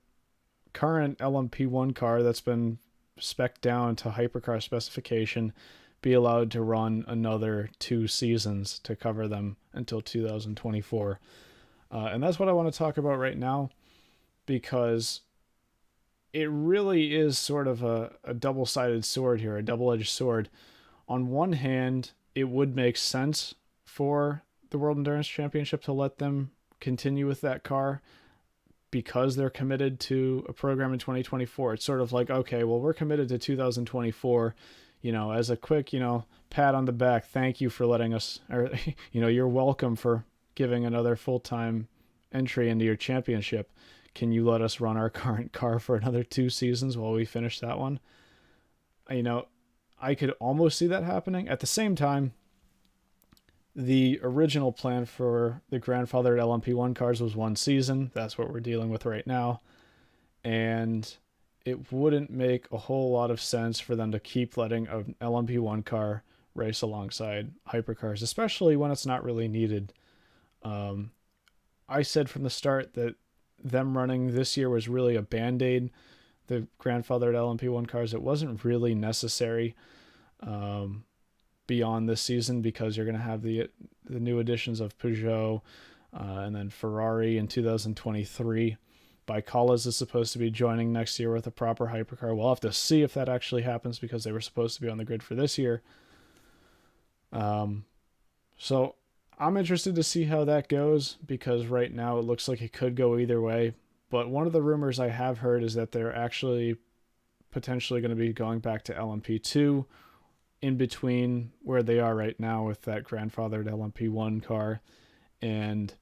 current LMP1 car that's been spec'd down to hypercar specification be allowed to run another 2 seasons to cover them until 2024? And that's what I want to talk about right now, because it really is sort of a double-sided sword here, a double-edged sword. On one hand, it would make sense for the World Endurance Championship to let them continue with that car because they're committed to a program in 2024. It's sort of like, okay, well, we're committed to 2024, as a quick, pat on the back. Thank you for letting us, or, you're welcome for giving another full-time entry into your championship. Can you let us run our current car for another 2 seasons while we finish that one? I could almost see that happening. At the same time, the original plan for the grandfathered LMP1 cars was 1 season. That's what we're dealing with right now. And it wouldn't make a whole lot of sense for them to keep letting an LMP1 car race alongside hypercars, especially when it's not really needed. I said from the start that them running this year was really a band-aid. The grandfathered LMP1 cars, it wasn't really necessary beyond this season, because you're going to have the new additions of Peugeot and then Ferrari in 2023. Bicola's is supposed to be joining next year with a proper hypercar. We'll have to see if that actually happens, because they were supposed to be on the grid for this year. So I'm interested to see how that goes, because right now it looks like it could go either way. But one of the rumors I have heard is that they're actually potentially going to be going back to LMP2 in between where they are right now with that grandfathered LMP1 car and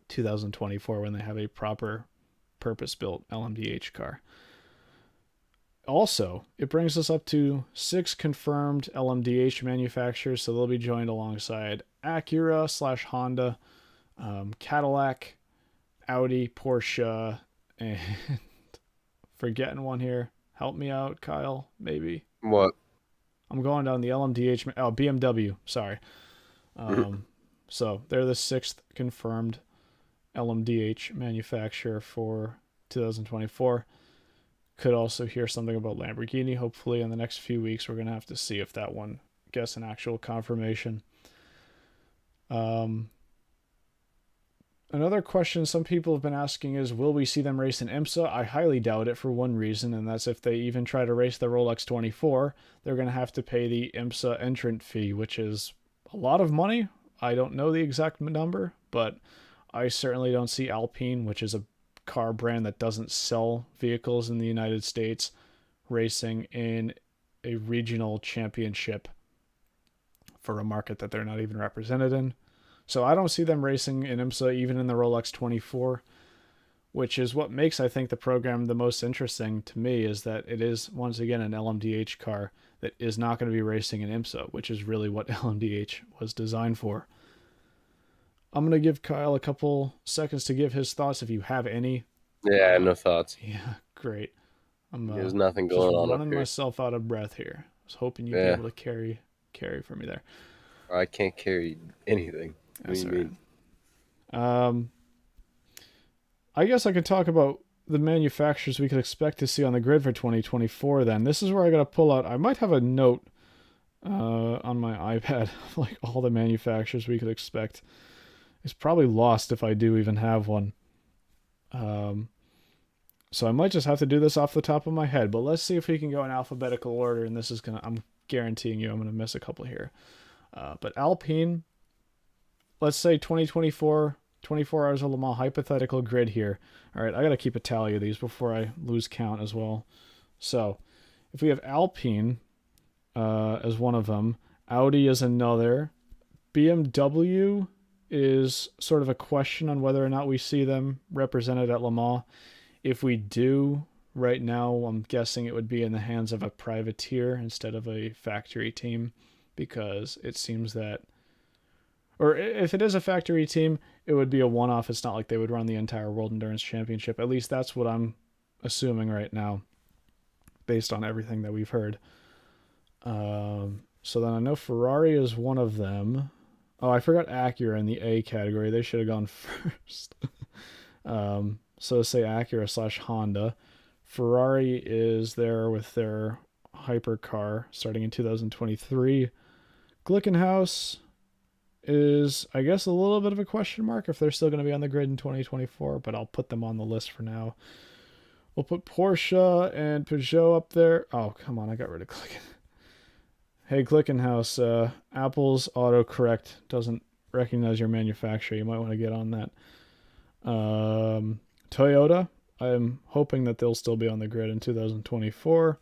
2024 when they have a proper purpose-built LMDh car. Also, it brings us up to 6 confirmed LMDh manufacturers, so they'll be joined alongside Acura/Honda, Cadillac, Audi, Porsche, and forgetting one here. Help me out, Kyle, maybe. What? I'm going down the LMDh. Oh, BMW. Sorry. So they're the 6th confirmed LMDh manufacturer for 2024. Could also hear something about Lamborghini. Hopefully in the next few weeks, we're going to have to see if that one gets an actual confirmation. Another question some people have been asking is, will we see them race in IMSA? I highly doubt it for one reason, and that's if they even try to race the Rolex 24, they're going to have to pay the IMSA entrant fee, which is a lot of money. I don't know the exact number, but I certainly don't see Alpine, which is a car brand that doesn't sell vehicles in the United States, racing in a regional championship for a market that they're not even represented in. So I don't see them racing in IMSA, even in the Rolex 24. which is what makes, I think, the program the most interesting to me, is that it is, once again, an LMDh car that is not going to be racing in IMSA, which is really what LMDh was designed for. I'm going to give Kyle a couple seconds to give his thoughts if you have any. Yeah, no thoughts. Yeah, great. I'm There's nothing just going on up running here. myself out of breath here. I was hoping you'd be Yeah, able to carry for me there. I can't carry anything. What That's do you all mean? right. I guess I could talk about the manufacturers we could expect to see on the grid for 2024 then. This is where I got to pull out. I might have a note on my iPad, like all the manufacturers we could expect. It's probably lost if I do even have one. So I might just have to do this off the top of my head, but let's see if we can go in alphabetical order, and this is I'm guaranteeing you I'm going to miss a couple here. But Alpine, let's say 2024, 24 Hours of Le Mans, hypothetical grid here. All right, I got to keep a tally of these before I lose count as well. So if we have Alpine as one of them, Audi is another, BMW is sort of a question on whether or not we see them represented at Le Mans. If we do, right now, I'm guessing it would be in the hands of a privateer instead of a factory team, because it seems that, or if it is a factory team, it would be a one-off. It's not like they would run the entire World Endurance Championship. At least that's what I'm assuming right now, based on everything that we've heard. So then I know Ferrari is one of them. Oh, I forgot Acura in the A category. They should have gone first. So say Acura / Honda. Ferrari is there with their hypercar starting in 2023. Glickenhaus is, I guess, a little bit of a question mark if they're still going to be on the grid in 2024, but I'll put them on the list for now. We'll put Porsche and Peugeot up there. Oh, come on, I got rid of Glicken. Hey, Glickenhaus, Apple's autocorrect doesn't recognize your manufacturer. You might want to get on that. Toyota, I'm hoping that they'll still be on the grid in 2024.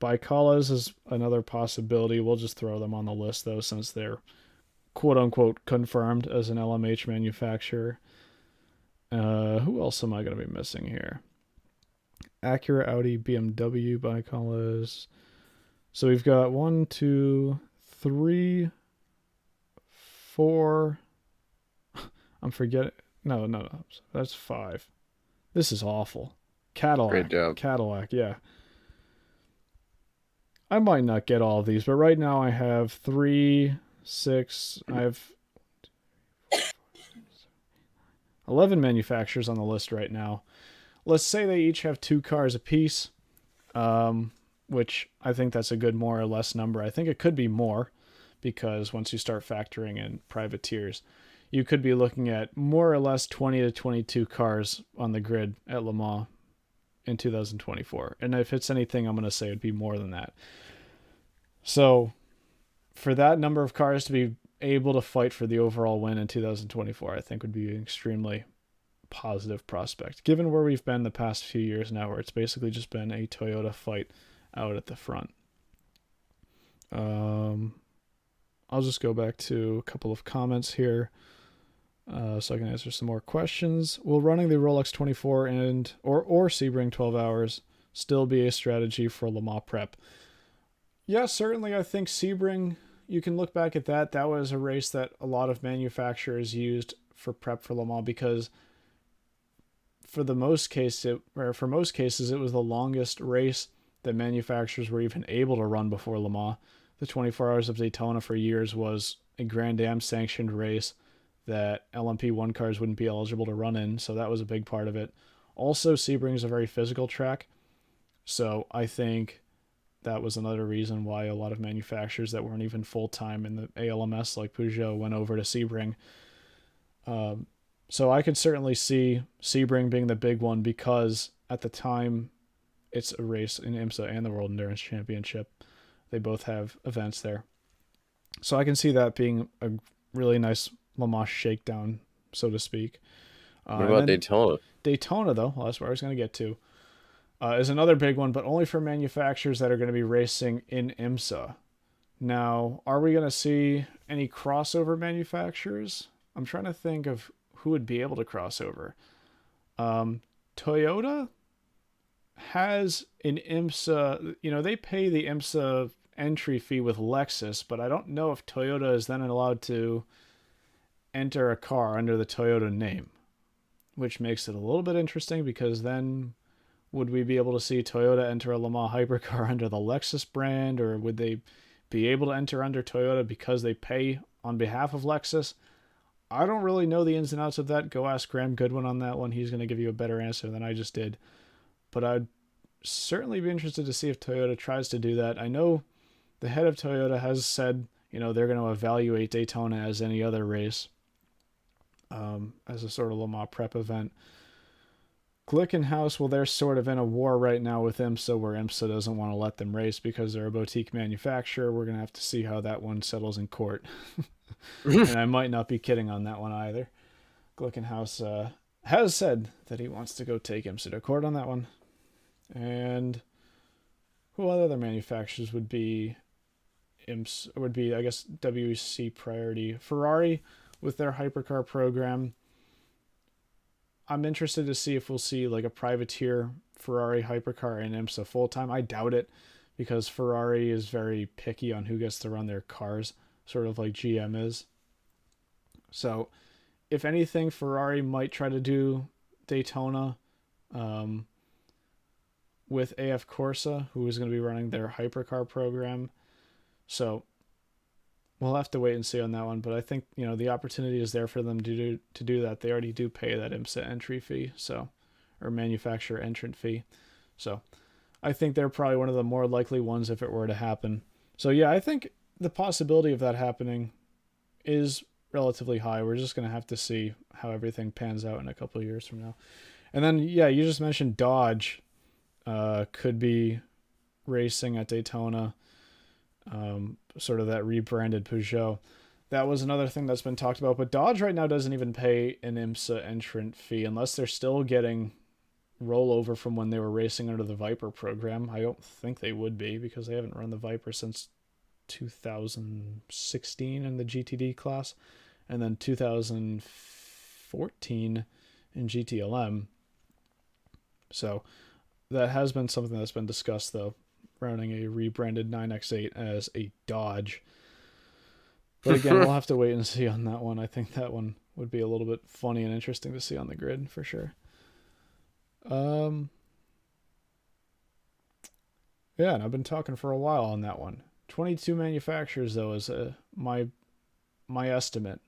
Baikalas is another possibility. We'll just throw them on the list, though, since they're quote-unquote confirmed as an LMH manufacturer. Who else am I going to be missing here? Acura, Audi, BMW, Baikalas. So we've got 1, 2, 3, 4. I'm forgetting. No. That's 5. This is awful. Cadillac. Great job. Cadillac, yeah. I might not get all of these, but right now I have 3, 6. I have 11 manufacturers on the list right now. Let's say they each have 2 cars apiece, which I think that's a good more or less number. I think it could be more, because once you start factoring in privateers, you could be looking at more or less 20 to 22 cars on the grid at Le Mans in 2024. And if it's anything, I'm going to say it'd be more than that. So for that number of cars to be able to fight for the overall win in 2024, I think would be an extremely positive prospect, given where we've been the past few years now, where it's basically just been a Toyota fight out at the front. I'll just go back to a couple of comments here, so I can answer some more questions. Will running the Rolex 24 and or Sebring 12 hours still be a strategy for Le Mans prep? Yeah, certainly. I think Sebring, you can look back at that. That was a race that a lot of manufacturers used for prep for Le Mans, because for most cases, it was the longest race that manufacturers were even able to run before Le Mans. The 24 Hours of Daytona for years was a Grand Am sanctioned race that LMP1 cars wouldn't be eligible to run in, so that was a big part of it. Also, Sebring is a very physical track, so I think that was another reason why a lot of manufacturers that weren't even full-time in the ALMS, like Peugeot, went over to Sebring. So I could certainly see Sebring being the big one, because at the time it's a race in IMSA and the World Endurance Championship. They both have events there. So I can see that being a really nice Le Mans shakedown, so to speak. What about Daytona? Daytona, though, well, that's where I was going to get to, is another big one, but only for manufacturers that are going to be racing in IMSA. Now, are we going to see any crossover manufacturers? I'm trying to think of who would be able to cross over. Toyota has an IMSA, they pay the IMSA entry fee with Lexus, but I don't know if Toyota is then allowed to enter a car under the Toyota name, which makes it a little bit interesting because then would we be able to see Toyota enter a Le Mans hypercar under the Lexus brand, or would they be able to enter under Toyota because they pay on behalf of Lexus? I don't really know the ins and outs of that. Go ask Graham Goodwin on that one. He's going to give you a better answer than I just did. But I'd certainly be interested to see if Toyota tries to do that. I know the head of Toyota has said, they're going to evaluate Daytona as any other race, as a sort of Le Mans prep event. Glickenhaus, well, they're sort of in a war right now with IMSA, where IMSA doesn't want to let them race because they're a boutique manufacturer. We're going to have to see how that one settles in court. And I might not be kidding on that one either. Glickenhaus has said that he wants to go take IMSA to court on that one. And who other manufacturers would be IMSA? Would be, I guess, WEC priority. Ferrari with their hypercar program. I'm interested to see if we'll see like a privateer Ferrari hypercar in IMSA full time. I doubt it, because Ferrari is very picky on who gets to run their cars, sort of like GM is. So, if anything, Ferrari might try to do Daytona with AF Corsa, who is going to be running their hypercar program. So, we'll have to wait and see on that one, but I think, the opportunity is there for them to do that. They already do pay that IMSA entry fee, or manufacturer entrant fee. So I think they're probably one of the more likely ones if it were to happen. So yeah, I think the possibility of that happening is relatively high. We're just going to have to see how everything pans out in a couple of years from now. And then, yeah, you just mentioned Dodge could be racing at Daytona. Sort of that rebranded Peugeot. That was another thing that's been talked about, but Dodge right now doesn't even pay an IMSA entrant fee unless they're still getting rollover from when they were racing under the Viper program. I don't think they would be, because they haven't run the Viper since 2016 in the GTD class, and then 2014 in GTLM. So that has been something that's been discussed, though, running a rebranded 9X8 as a Dodge. But again, we'll have to wait and see on that one. I think that one would be a little bit funny and interesting to see on the grid for sure. Yeah, and I've been talking for a while on that one. 22 manufacturers, though, is my estimate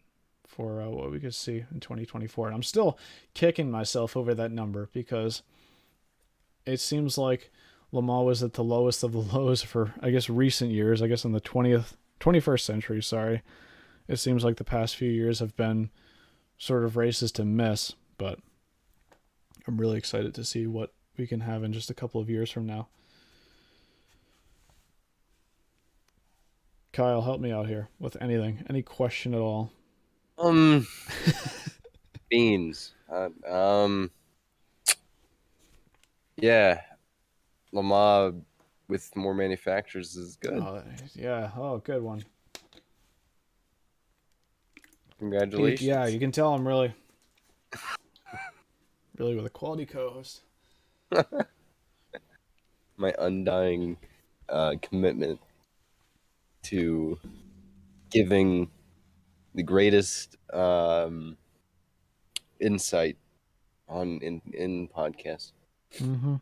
for what we could see in 2024. And I'm still kicking myself over that number, because it seems like Le Mans was at the lowest of the lows for, I guess, recent years. I guess in the 21st century, sorry. It seems like the past few years have been sort of races to miss, but I'm really excited to see what we can have in just a couple of years from now. Kyle, help me out here with anything, any question at all. Beans. Yeah. Le Mans with more manufacturers is good. Yeah. Oh, good one. Congratulations. Yeah, you can tell I'm really with a quality co-host. My undying commitment to giving the greatest insight in podcasts. Mm-hmm.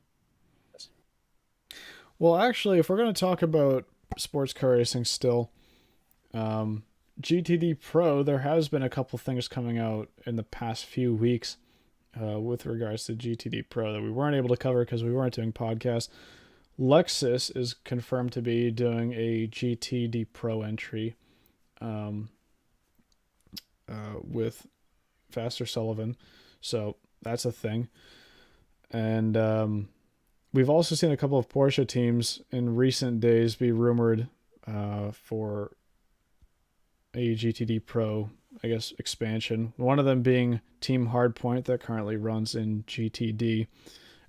Well, actually, if we're going to talk about sports car racing still, GTD Pro, there has been a couple things coming out in the past few weeks with regards to GTD Pro that we weren't able to cover because we weren't doing podcasts. Lexus is confirmed to be doing a GTD Pro entry with Vaster Sullivan. So that's a thing. And we've also seen a couple of Porsche teams in recent days be rumored for a GTD Pro, I guess, expansion. One of them being Team Hardpoint that currently runs in GTD.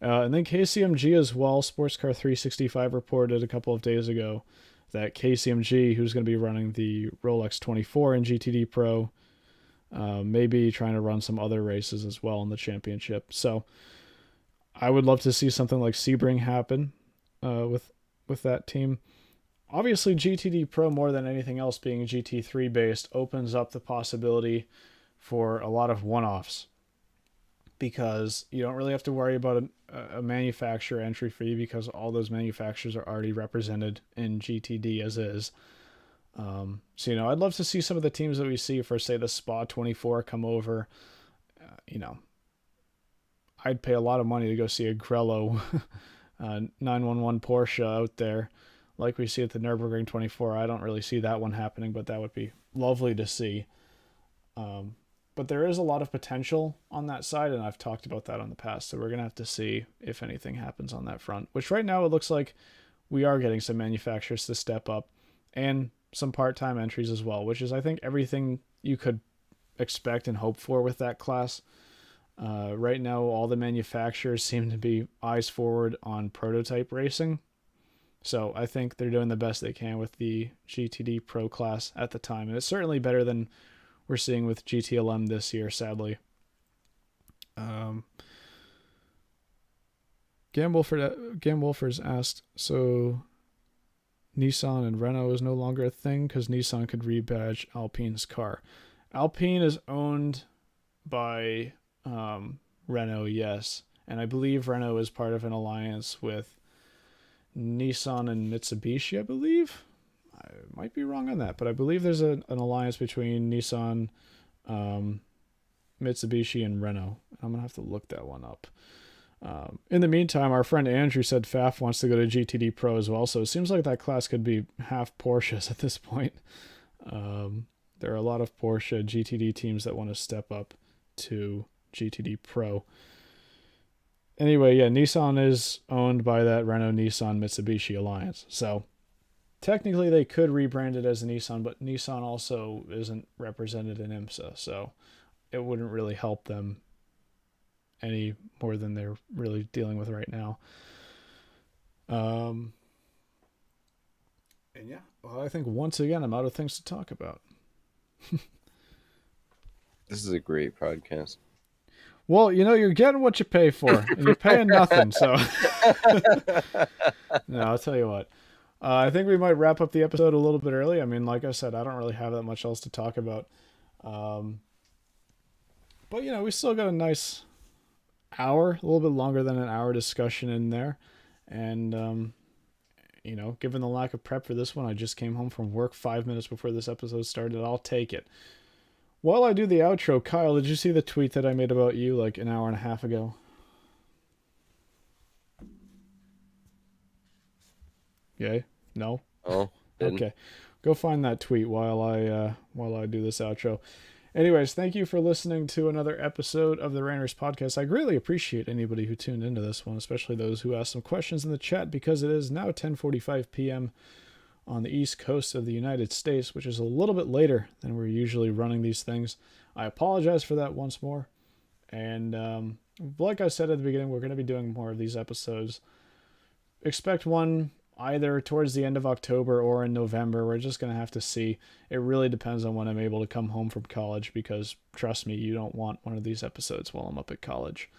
And then KCMG as well. Sports Car 365 reported a couple of days ago that KCMG, who's going to be running the Rolex 24 in GTD Pro, may be trying to run some other races as well in the championship. So I would love to see something like Sebring happen with that team. Obviously, GTD Pro, more than anything else, being GT3 based, opens up the possibility for a lot of one-offs, because you don't really have to worry about a manufacturer entry fee, because all those manufacturers are already represented in GTD as is. So, I'd love to see some of the teams that we see for, say, the Spa 24 come over. I'd pay a lot of money to go see a Grello 911 Porsche out there like we see at the Nürburgring 24. I don't really see that one happening, but that would be lovely to see. But there is a lot of potential on that side, and I've talked about that in the past, so we're going to have to see if anything happens on that front, which right now it looks like we are getting some manufacturers to step up, and some part-time entries as well, which is, I think, everything you could expect and hope for with that class. Right now, all the manufacturers seem to be eyes forward on prototype racing. So I think they're doing the best they can with the GTD Pro class at the time. And it's certainly better than we're seeing with GTLM this year, sadly. Gam Wolfers asked, so Nissan and Renault is no longer a thing because Nissan could rebadge Alpine's car. Alpine is owned by Renault, yes. And I believe Renault is part of an alliance with Nissan and Mitsubishi, I believe. I might be wrong on that, but I believe there's an alliance between Nissan, Mitsubishi, and Renault. I'm going to have to look that one up. In the meantime, our friend Andrew said Faf wants to go to GTD Pro as well, so it seems like that class could be half Porsches at this point. There are a lot of Porsche GTD teams that want to step up to GTD Pro. Anyway, yeah, Nissan is owned by that Renault-Nissan-Mitsubishi alliance. So technically they could rebrand it as a Nissan, but Nissan also isn't represented in IMSA, so it wouldn't really help them any more than they're really dealing with right now. And yeah, well, I think once again I'm out of things to talk about. This is a great podcast. Well, you're getting what you pay for, and you're paying nothing, so. No, I'll tell you what. I think we might wrap up the episode a little bit early. I mean, like I said, I don't really have that much else to talk about. But, we still got a nice hour, a little bit longer than an hour discussion in there. And, given the lack of prep for this one, I just came home from work 5 minutes before this episode started. I'll take it. While I do the outro, Kyle, did you see the tweet that I made about you like an hour and a half ago? Yay? No? Oh, didn't. Okay. Go find that tweet while I do this outro. Anyways, thank you for listening to another episode of the Rainers Podcast. I greatly appreciate anybody who tuned into this one, especially those who asked some questions in the chat, because it is now 10:45 p.m. on the East Coast of the United States, which is a little bit later than we're usually running these things. I apologize for that once more. And like I said at the beginning, we're going to be doing more of these episodes. Expect one either towards the end of October or in November. We're just going to have to see. It really depends on when I'm able to come home from college, because trust me, you don't want one of these episodes while I'm up at college.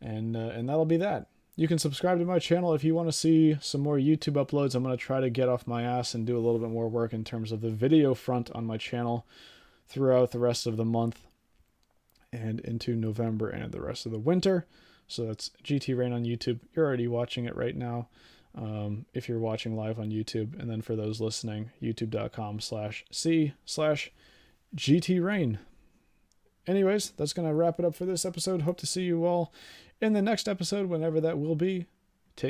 And that'll be that. You can subscribe to my channel if you want to see some more YouTube uploads. I'm going to try to get off my ass and do a little bit more work in terms of the video front on my channel throughout the rest of the month and into November and the rest of the winter. So that's GT Rain on YouTube. You're already watching it right now if you're watching live on YouTube. And then for those listening, youtube.com/c/GT Rain. Anyways, that's going to wrap it up for this episode. Hope to see you all in the next episode, whenever that will be.